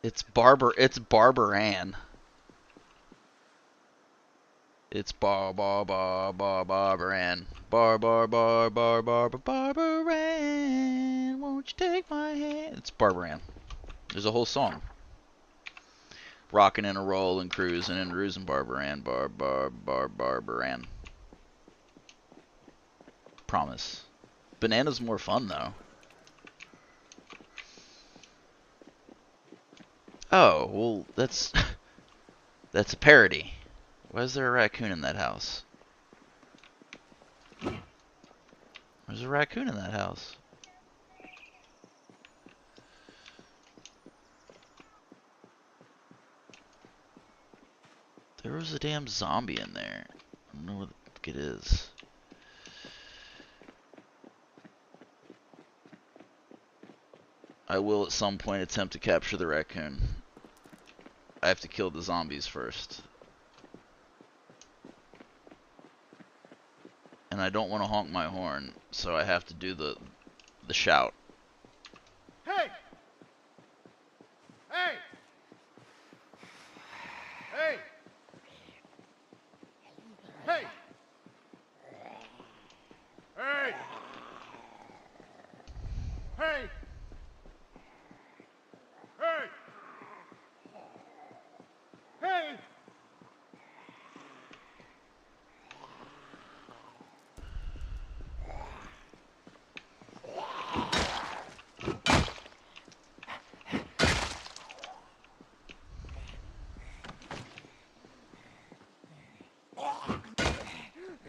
It's Barber Ann. It's Barber Ann. Barber Ann. Won't you take my hand? It's Barber Ann. There's a whole song. Rockin' and a rollin', cruisin' and ruisin' Barber Ann. Barber Ann. Promise. Banana's more fun though. Oh, well, that's a parody. Why is there a raccoon in that house? There's a raccoon in that house. There was a damn zombie in there. I don't know what it is. I will at some point attempt to capture the raccoon. I have to kill the zombies first. And I don't want to honk my horn, so I have to do the shout. Hey! Hey! Hey! Hey! Hey! Hey! Hey! Hey!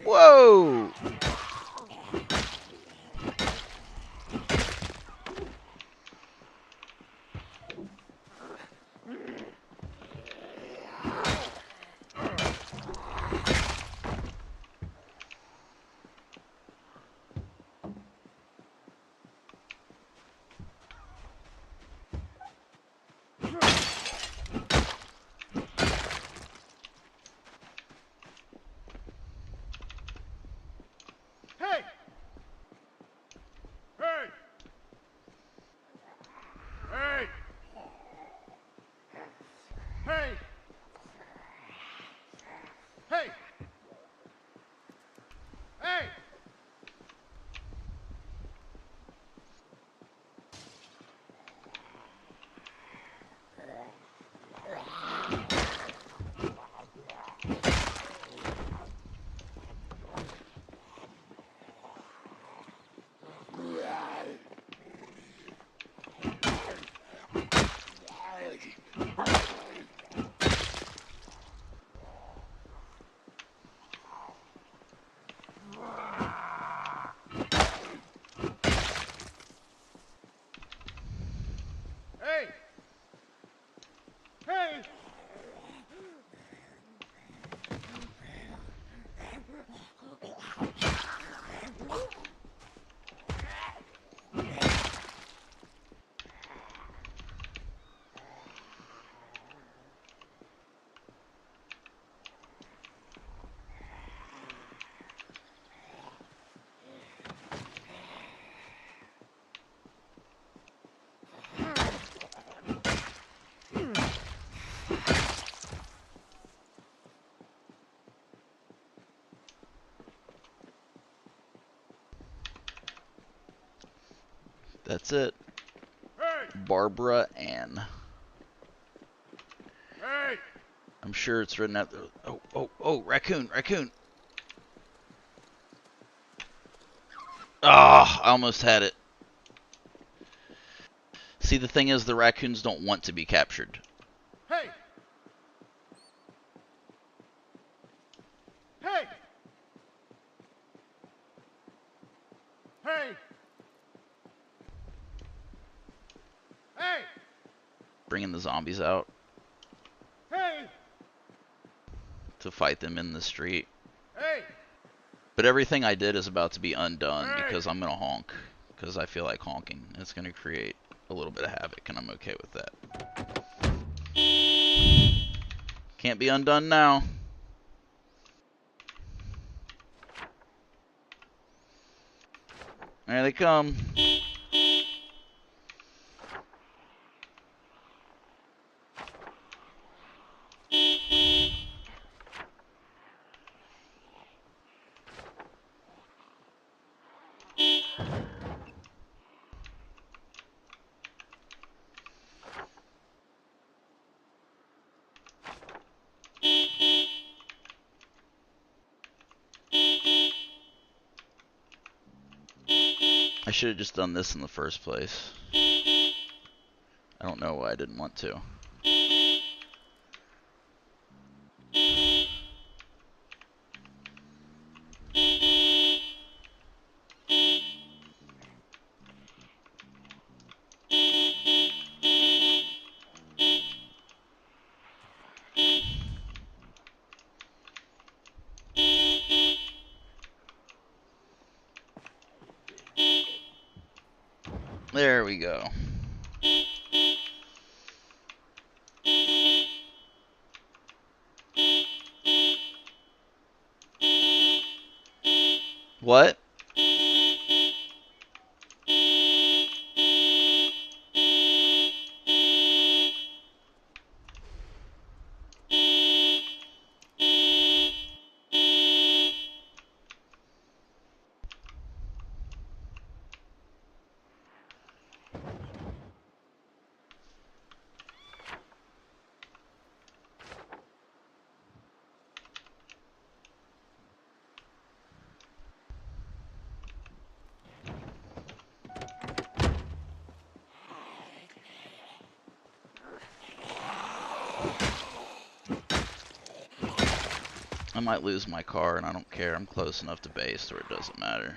Whoa! That's it. Barbara Ann. Hey! I'm sure it's written out there. Oh, raccoon. Ah, I almost had it. See, the thing is, the raccoons don't want to be captured. Hey! bringing the zombies out Hey! to fight them in the street. Hey! But everything I did is about to be undone Hey! because I'm gonna honk. Because I feel like honking. It's gonna create a little bit of havoc, and I'm okay with that. Can't be undone now. There they come. I should have just done this in the first place. I don't know why I didn't want to. There we go. What? I might lose my car, and I don't care. I'm close enough to base where it doesn't matter.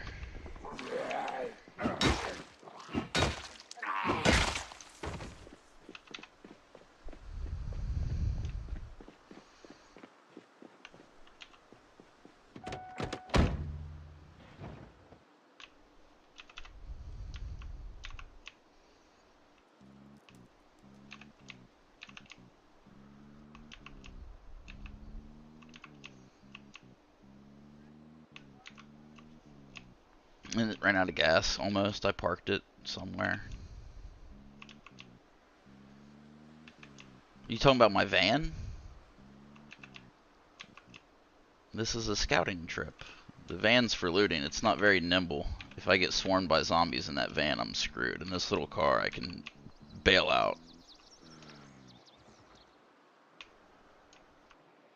And it ran out of gas, almost. I parked it somewhere. You talking about my van? This is a scouting trip. The van's for looting. It's not very nimble. If I get swarmed by zombies in that van, I'm screwed. In this little car, I can bail out.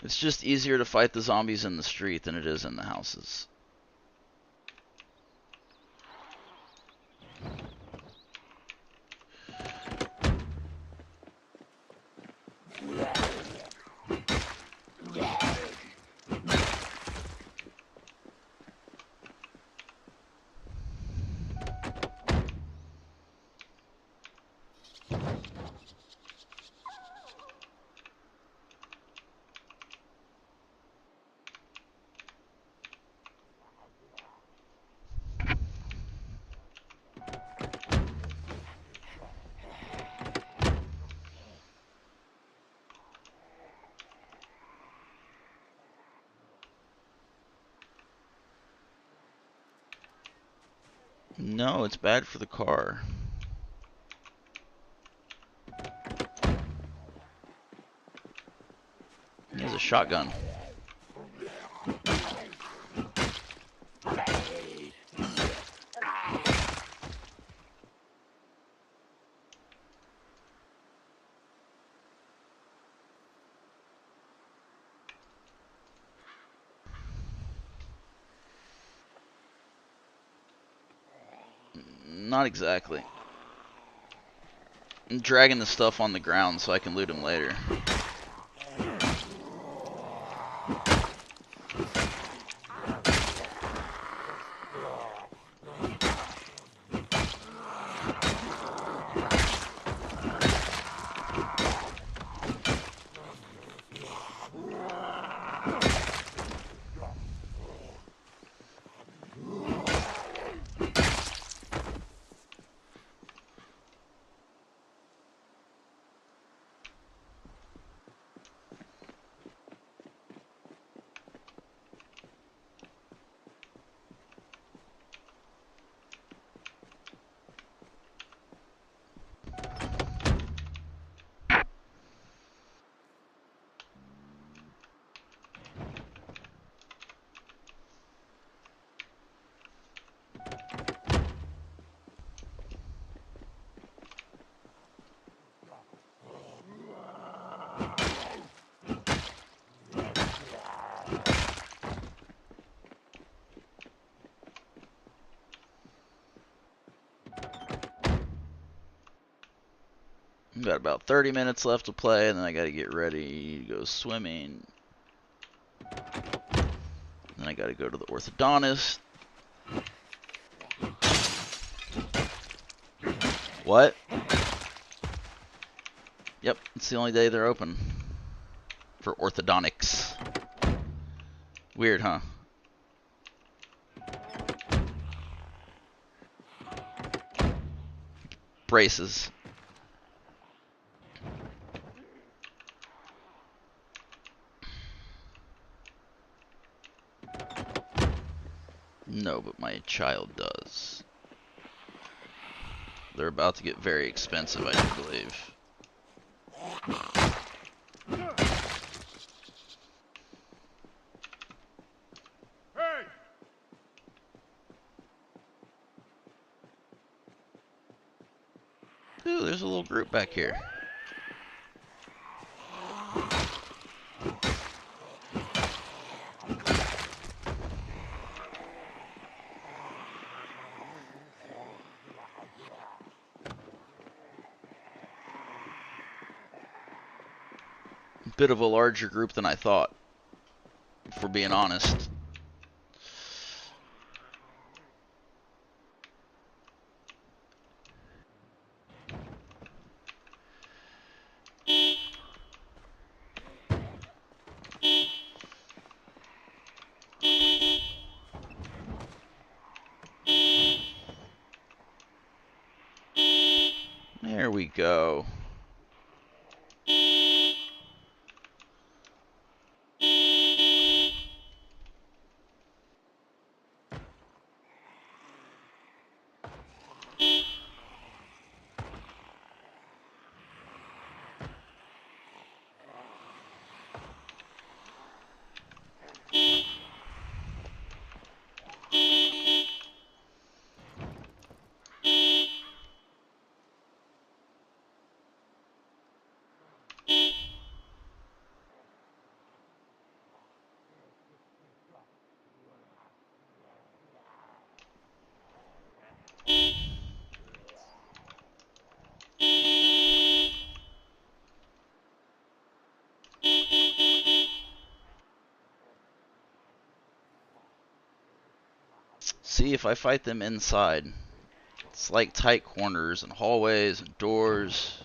It's just easier to fight the zombies in the street than it is in the houses. No, it's bad for the car. He has a shotgun. Not exactly. I'm dragging the stuff on the ground so I can loot him later. got about 30 minutes left to play, and then I gotta get ready to go swimming. Then I gotta go to the orthodontist. What? Yep, it's the only day they're open for orthodontics. Weird, huh? Braces. No, but my child does. They're about to get very expensive, I do believe. Hey! Ooh, there's a little group back here. Bit of a larger group than I thought, if we're being honest. There we go. See, if I fight them inside, it's like tight corners and hallways and doors.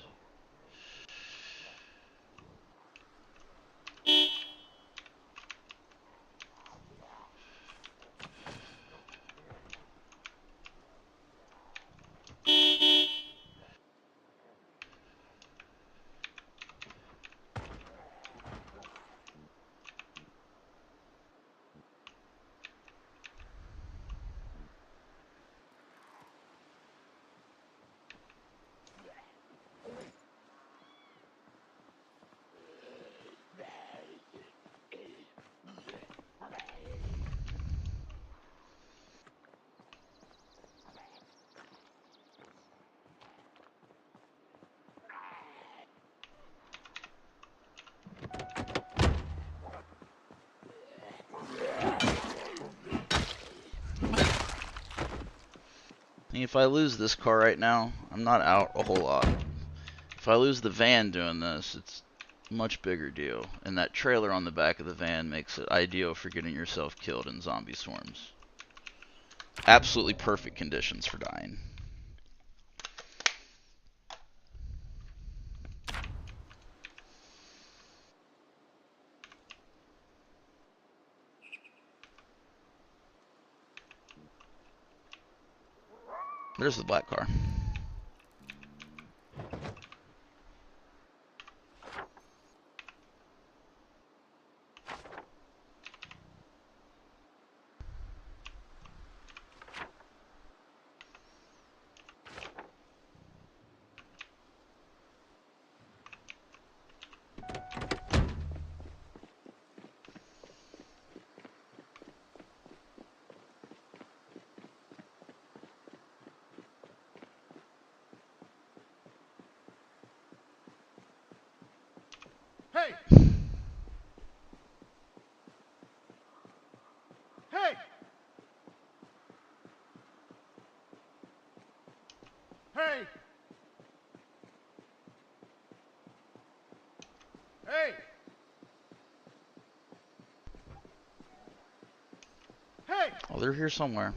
If I lose this car right now, I'm not out a whole lot. If I lose the van doing this, it's a much bigger deal. And that trailer on the back of the van makes it ideal for getting yourself killed in zombie swarms. Absolutely perfect conditions for dying. There's the black car. Hey! Hey! Hey! Hey! Oh, they're here somewhere.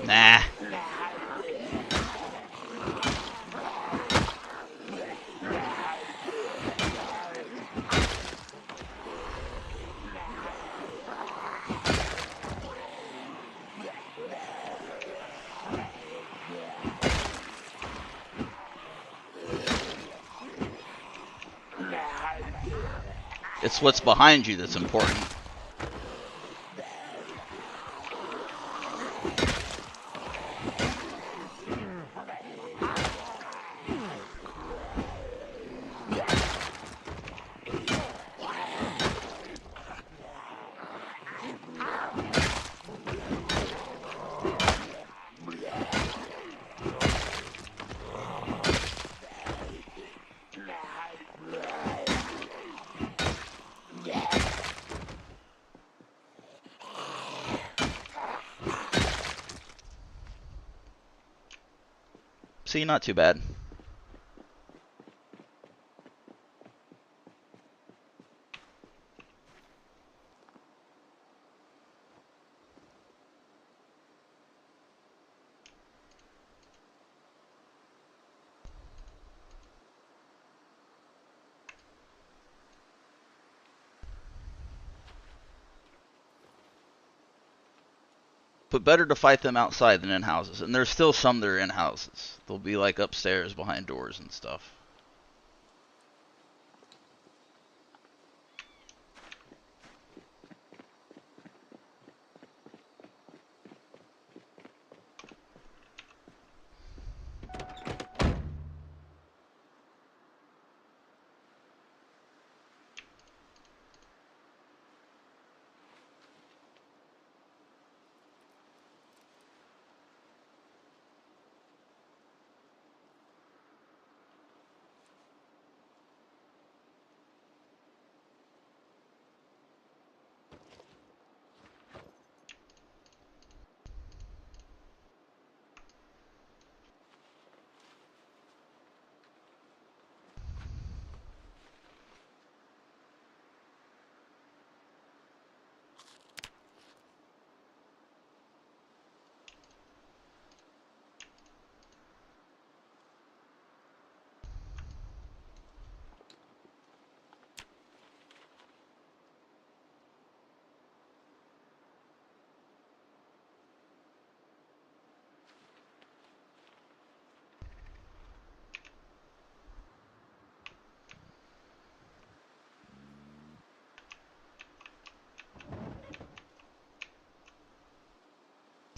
Nah. It's what's behind you that's important. See, not too bad. But better to fight them outside than in houses. And there's still some that are in houses. They'll be like upstairs behind doors and stuff.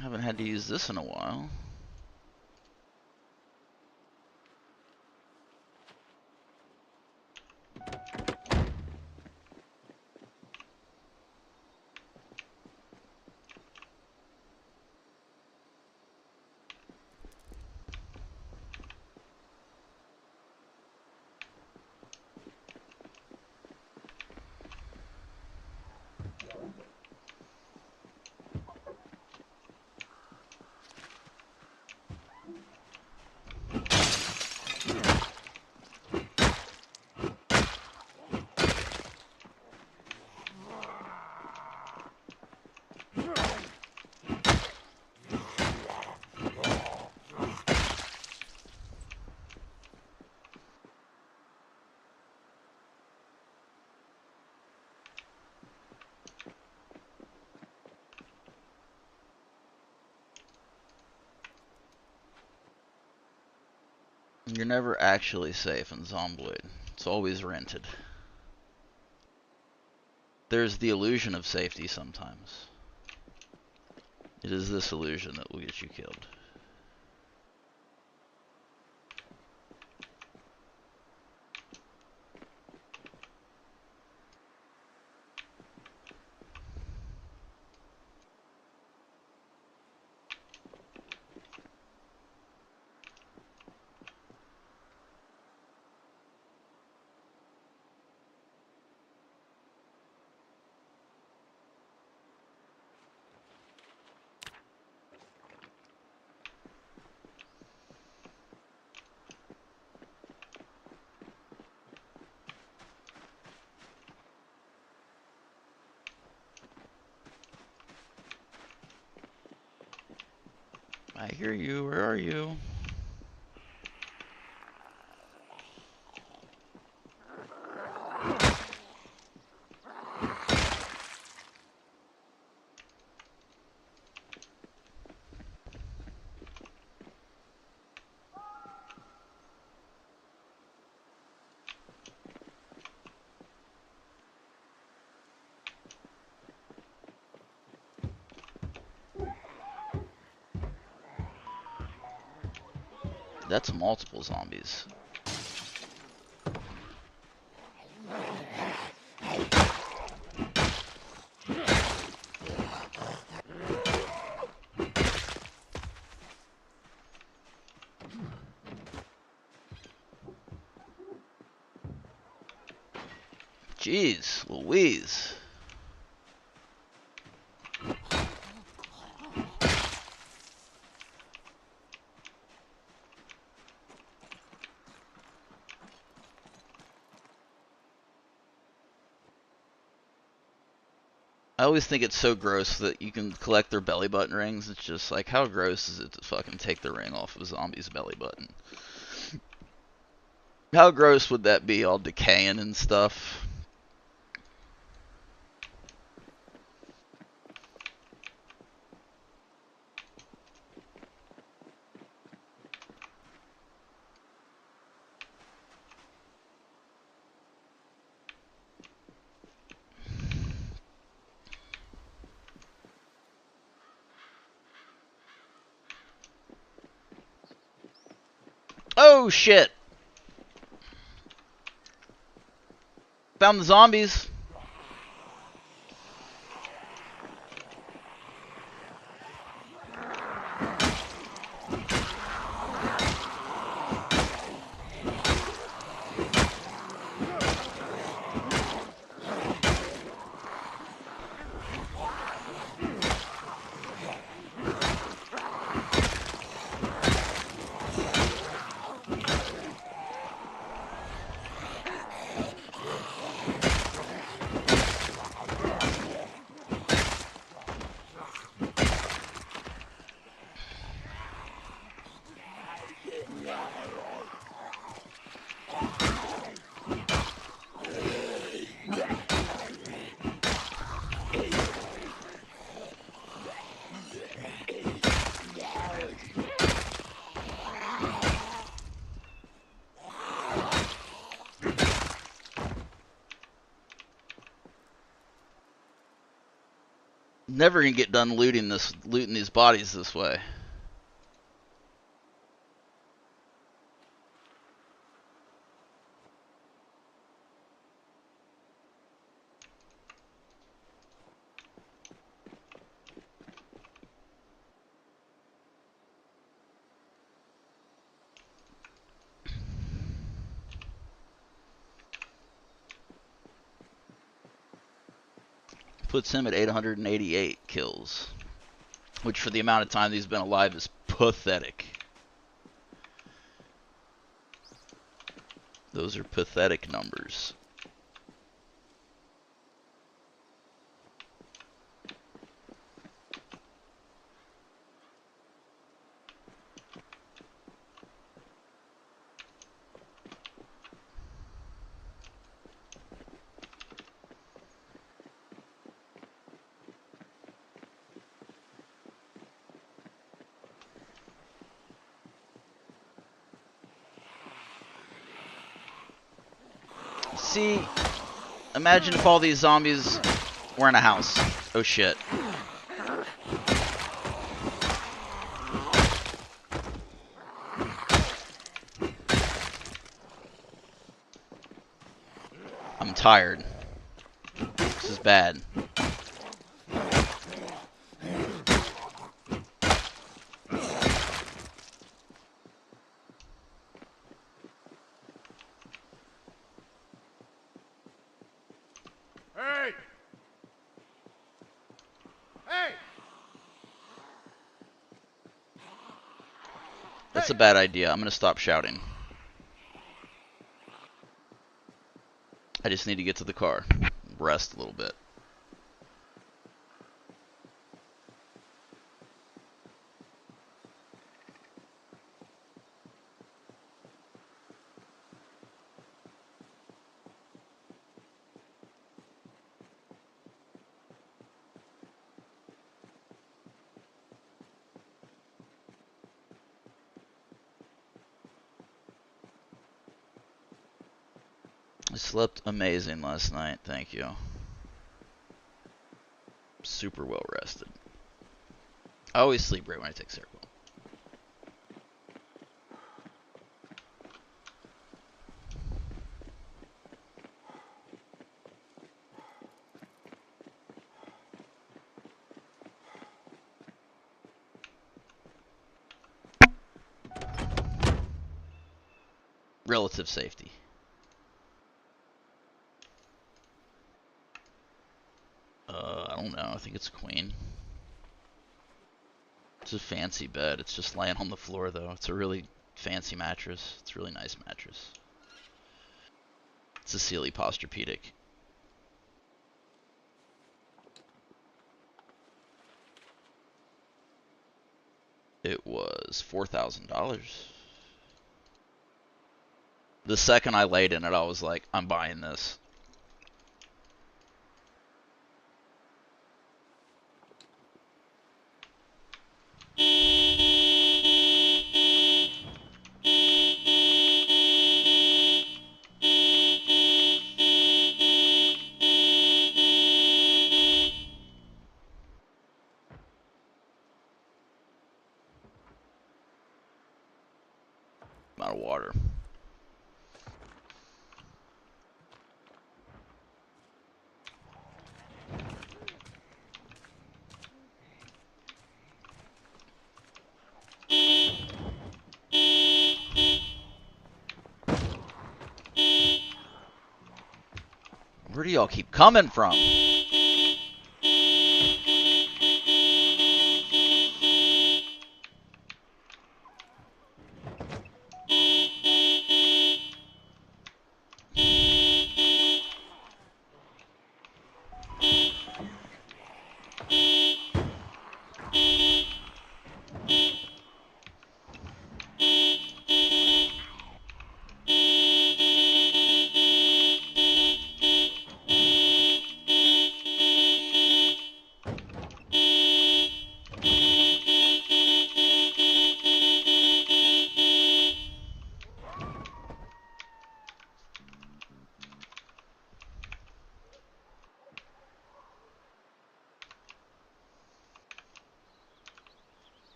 Haven't had to use this in a while. You're never actually safe in Zomboid. It's always rented. There's the illusion of safety sometimes. It is this illusion that will get you killed. I hear you. Where are you? That's multiple zombies. Jeez, Louise. I always think it's so gross that you can collect their belly button rings. It's just like, how gross is it to fucking take the ring off of a zombie's belly button? How gross would that be, all decaying and stuff? Oh shit! Found the zombies. Never gonna get done looting these bodies this way. Puts him at 888 kills, which for the amount of time he's been alive is pathetic. Those are pathetic numbers. See, imagine if all these zombies were in a house. Oh shit. I'm tired. This is bad. Hey! Hey! That's a bad idea. I'm gonna stop shouting. I just need to get to the car. Rest a little bit. I slept amazing last night, thank you. Super well rested. I always sleep right when I take Seroquel. Relative safety. I don't know. I think it's queen. It's a fancy bed. It's just laying on the floor, though. It's a really fancy mattress. It's a really nice mattress. It's a Sealy Posturepedic. It was $4,000. The second I laid in it, I was like, I'm buying this. Amount of water. Where do y'all keep coming from?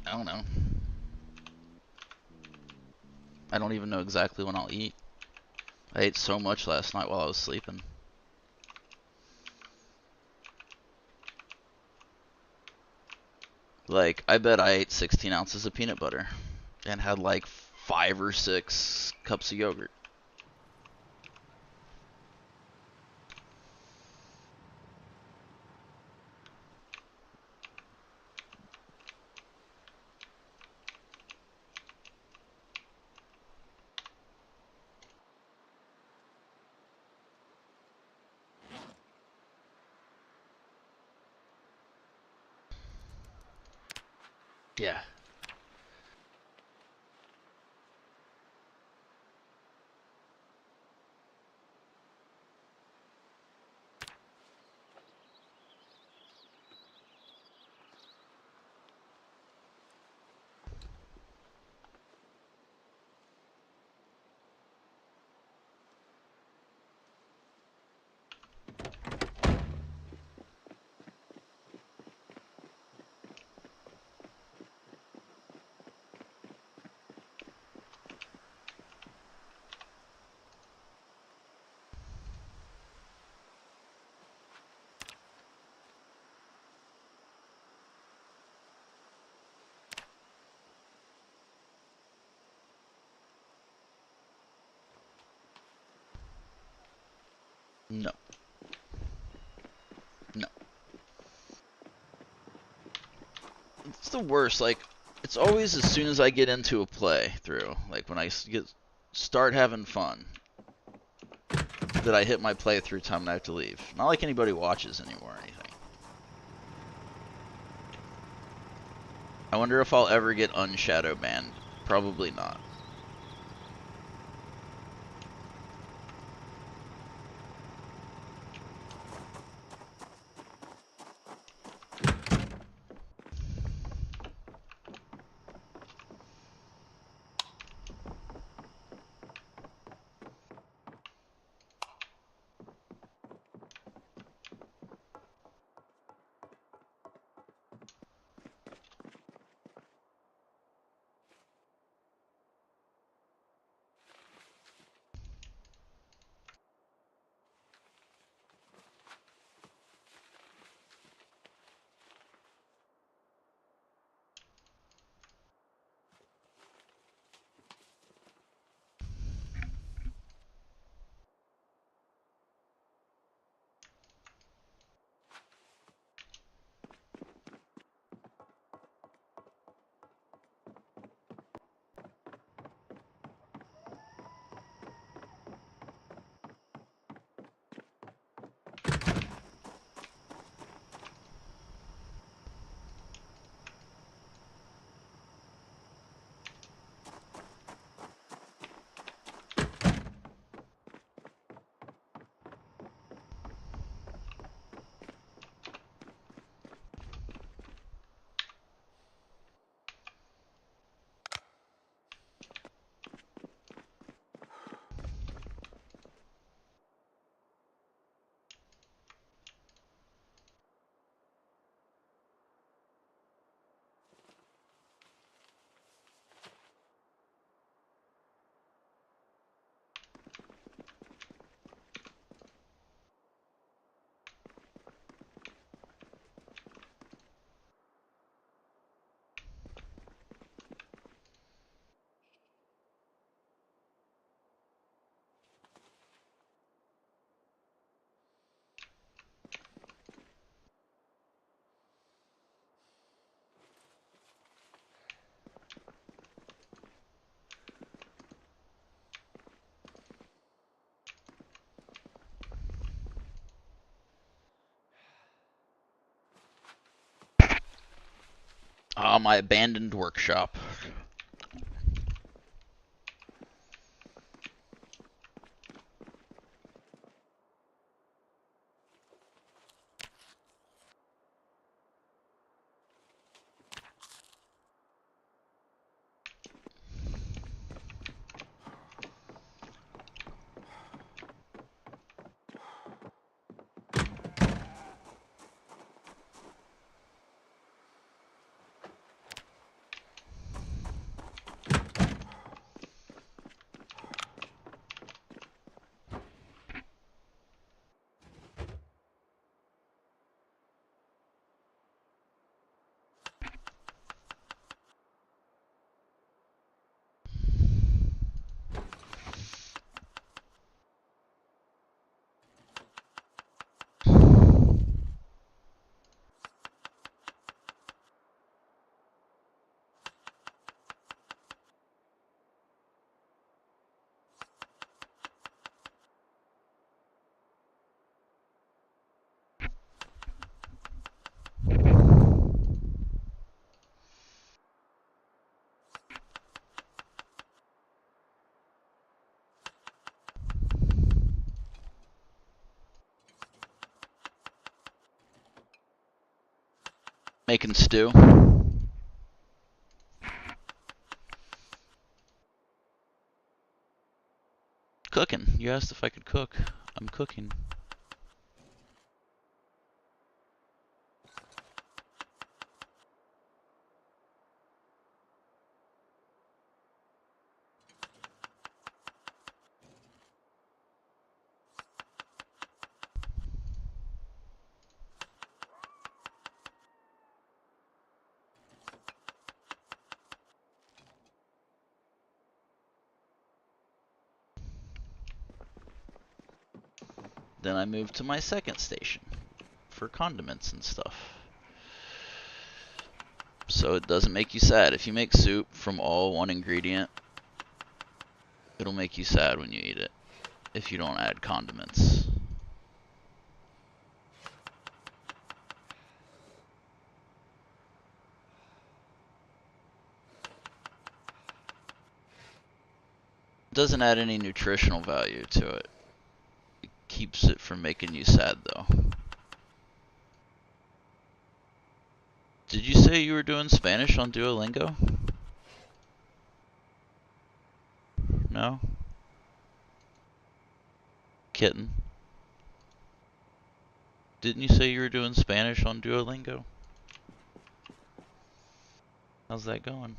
I don't know. I don't even know exactly when I'll eat. I ate so much last night while I was sleeping. Like, I bet I ate 16 ounces of peanut butter and had like 5 or 6 cups of yogurt. Yeah. No. No. It's the worst. Like, it's always as soon as I get into a playthrough, like when I start having fun, that I hit my playthrough time and I have to leave. Not like anybody watches anymore or anything. I wonder if I'll ever get unshadow banned. Probably not. Ah, my abandoned workshop. Making stew. Cooking. You asked if I could cook. I'm cooking. Then I moved to my second station for condiments and stuff. So it doesn't make you sad. If you make soup from all one ingredient, it'll make you sad when you eat it if you don't add condiments. It doesn't add any nutritional value to it. It keeps it from making you sad though. Did you say you were doing Spanish on Duolingo? No? Kitten. Didn't you say you were doing Spanish on Duolingo? How's that going?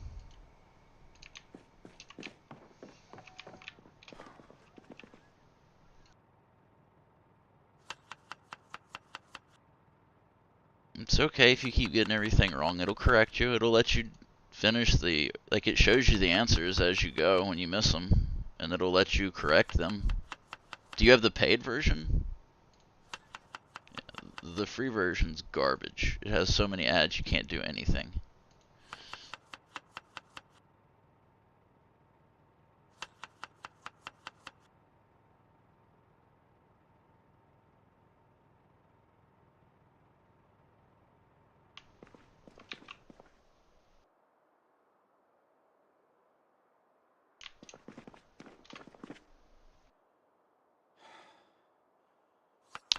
It's okay if you keep getting everything wrong. It'll correct you. It'll let you finish the... Like, it shows you the answers as you go when you miss them. And it'll let you correct them. Do you have the paid version? The free version's garbage. It has so many ads you can't do anything.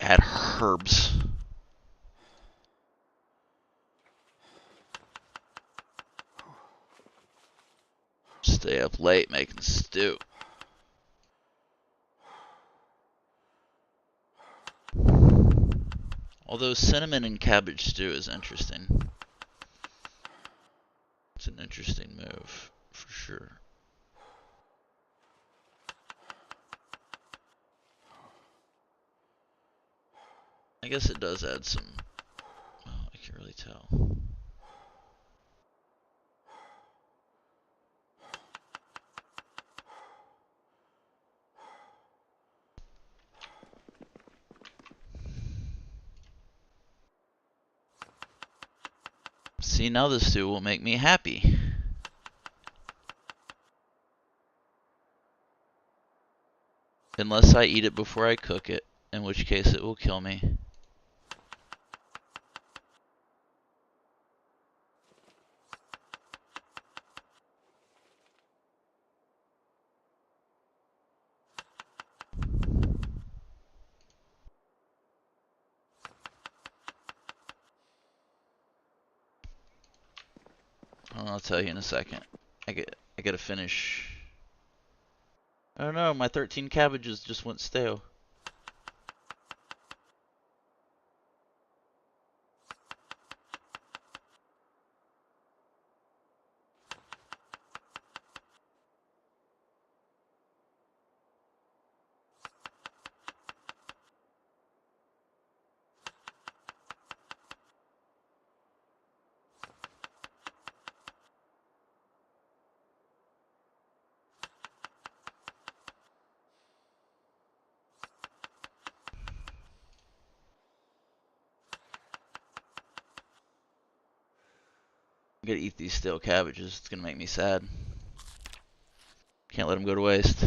Add herbs. Stay up late making stew. Although cinnamon and cabbage stew is interesting. It's an interesting move, for sure. I guess it does add some... Oh, I can't really tell. See, now this stew will make me happy. Unless I eat it before I cook it, in which case it will kill me. I'll tell you in a second. I gotta finish. Oh no, my 13 cabbages just went stale. I gotta eat these stale cabbages. It's gonna make me sad. Can't let them go to waste.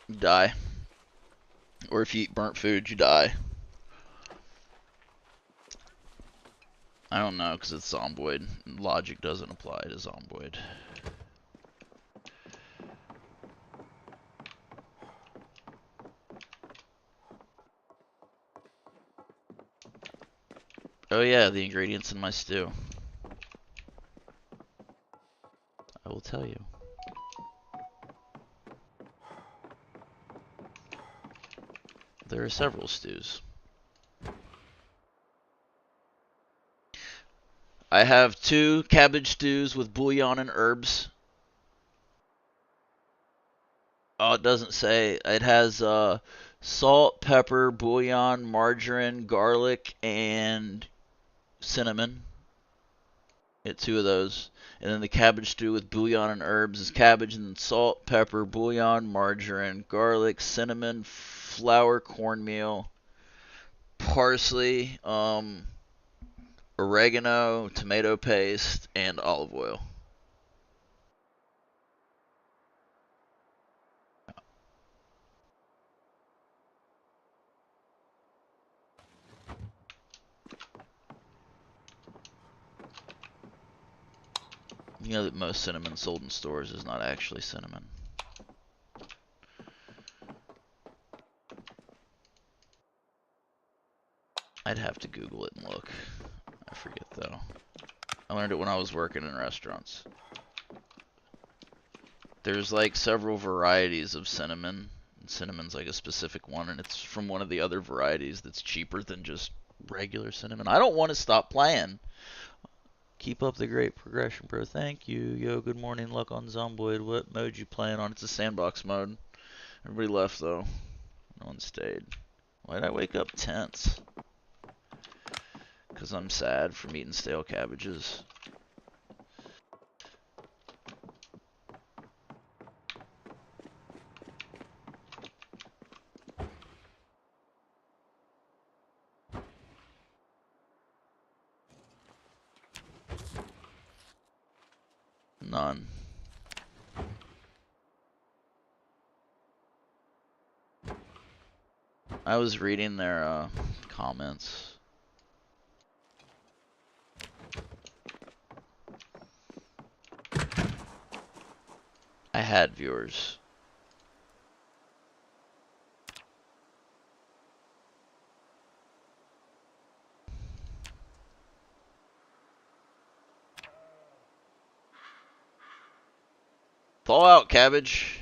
You die. Or if you eat burnt food, you die. I don't know, because it's Zomboid. Logic doesn't apply to Zomboid. Oh yeah, the ingredients in my stew. I will tell you. There are several stews. I have 2 cabbage stews with bouillon and herbs. Oh, it doesn't say. It has salt, pepper, bouillon, margarine, garlic, and cinnamon. Get 2 of those. And then the cabbage stew with bouillon and herbs is cabbage and salt, pepper, bouillon, margarine, garlic, cinnamon, flour, cornmeal, parsley, oregano, tomato paste, and olive oil. You know that most cinnamon sold in stores is not actually cinnamon. I'd have to Google it and look. I forget though. I learned it when I was working in restaurants. There's like several varieties of cinnamon. And cinnamon's like a specific one, and it's from one of the other varieties that's cheaper than just regular cinnamon. I don't want to stop playing. Keep up the great progression, bro. Thank you. Yo, good morning. Luck on Zomboid. What mode you playing on? It's a sandbox mode. Everybody left though. No one stayed. Why'd I wake up tense? Because I'm sad from eating stale cabbages. None. I was reading their comments. I had viewers. Thaw out, cabbage.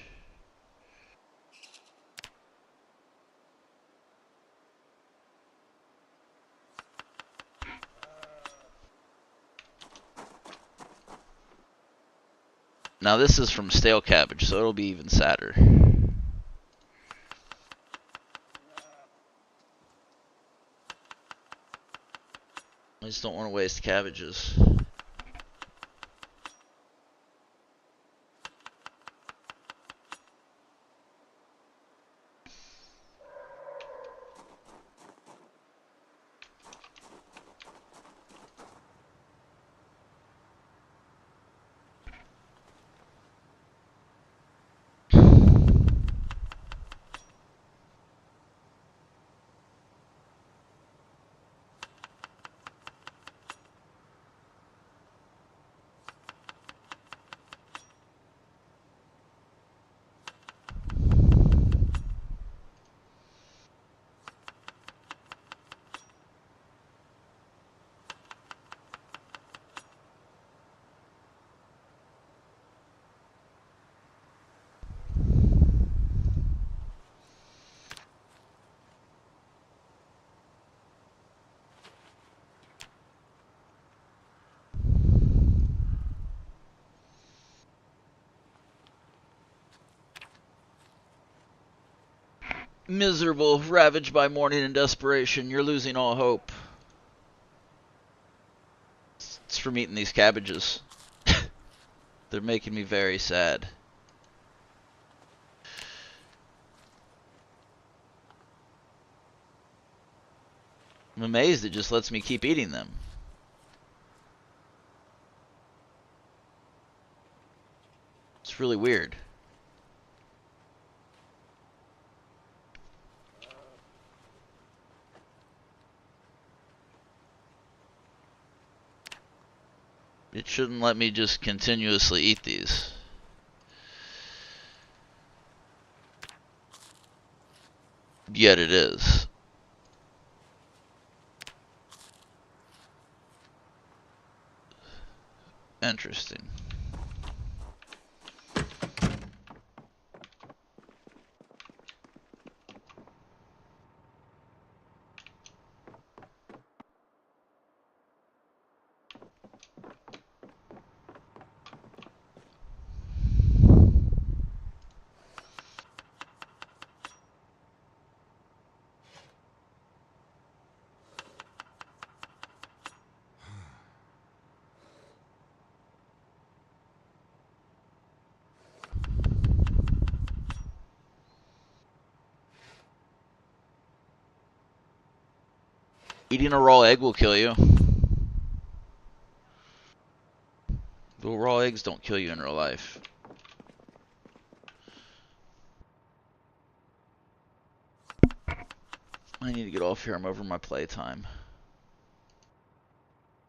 Now this is from stale cabbage, so it'll be even sadder. I just don't want to waste cabbages. Miserable, ravaged by mourning and desperation, you're losing all hope. It's from eating these cabbages. They're making me very sad. I'm amazed it just lets me keep eating them. It's really weird. It shouldn't let me just continuously eat these. Yet it is. Interesting. Eating a raw egg will kill you. But raw eggs don't kill you in real life. I need to get off here. I'm over my playtime.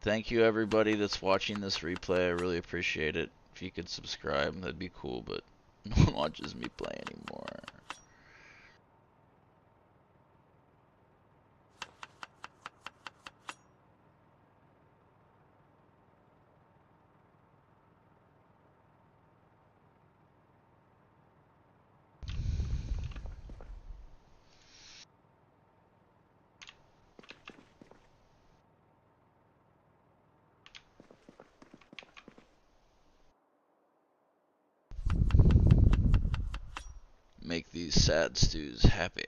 Thank you everybody that's watching this replay. I really appreciate it. If you could subscribe, that'd be cool, but no one watches me play anymore. Make these sad stews happy.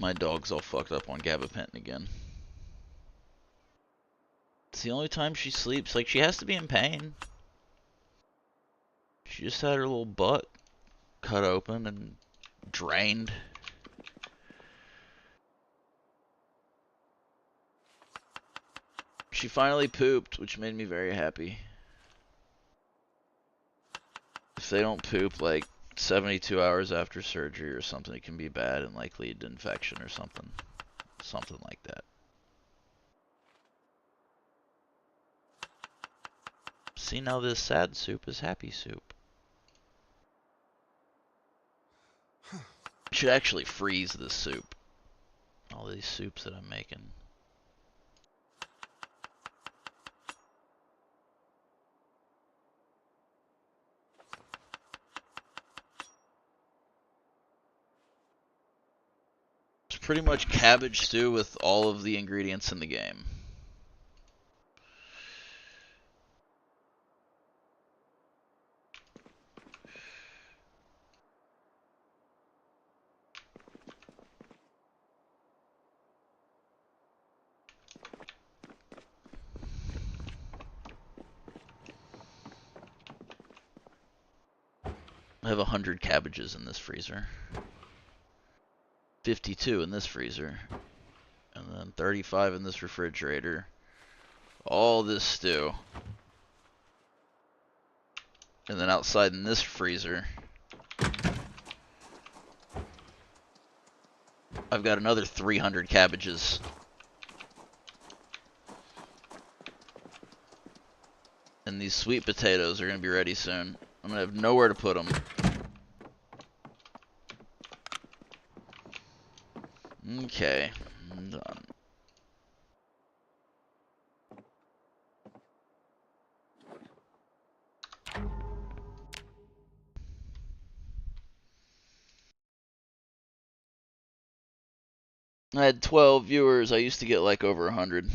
My dog's all fucked up on gabapentin again. It's the only time she sleeps. Like, she has to be in pain. She just had her little butt cut open and drained. She finally pooped, which made me very happy. If they don't poop like 72 hours after surgery or something, it can be bad and like lead to infection or something. Something like that. See, now this sad soup is happy soup. Should actually freeze this soup. All these soups that I'm making. It's pretty much cabbage stew with all of the ingredients in the game. I have 100 cabbages in this freezer. 52 in this freezer. And then 35 in this refrigerator. All this stew. And then outside in this freezer, I've got another 300 cabbages. And these sweet potatoes are going to be ready soon. I'm going to have nowhere to put them. Okay, I'm done. I had 12 viewers. I used to get like over 100.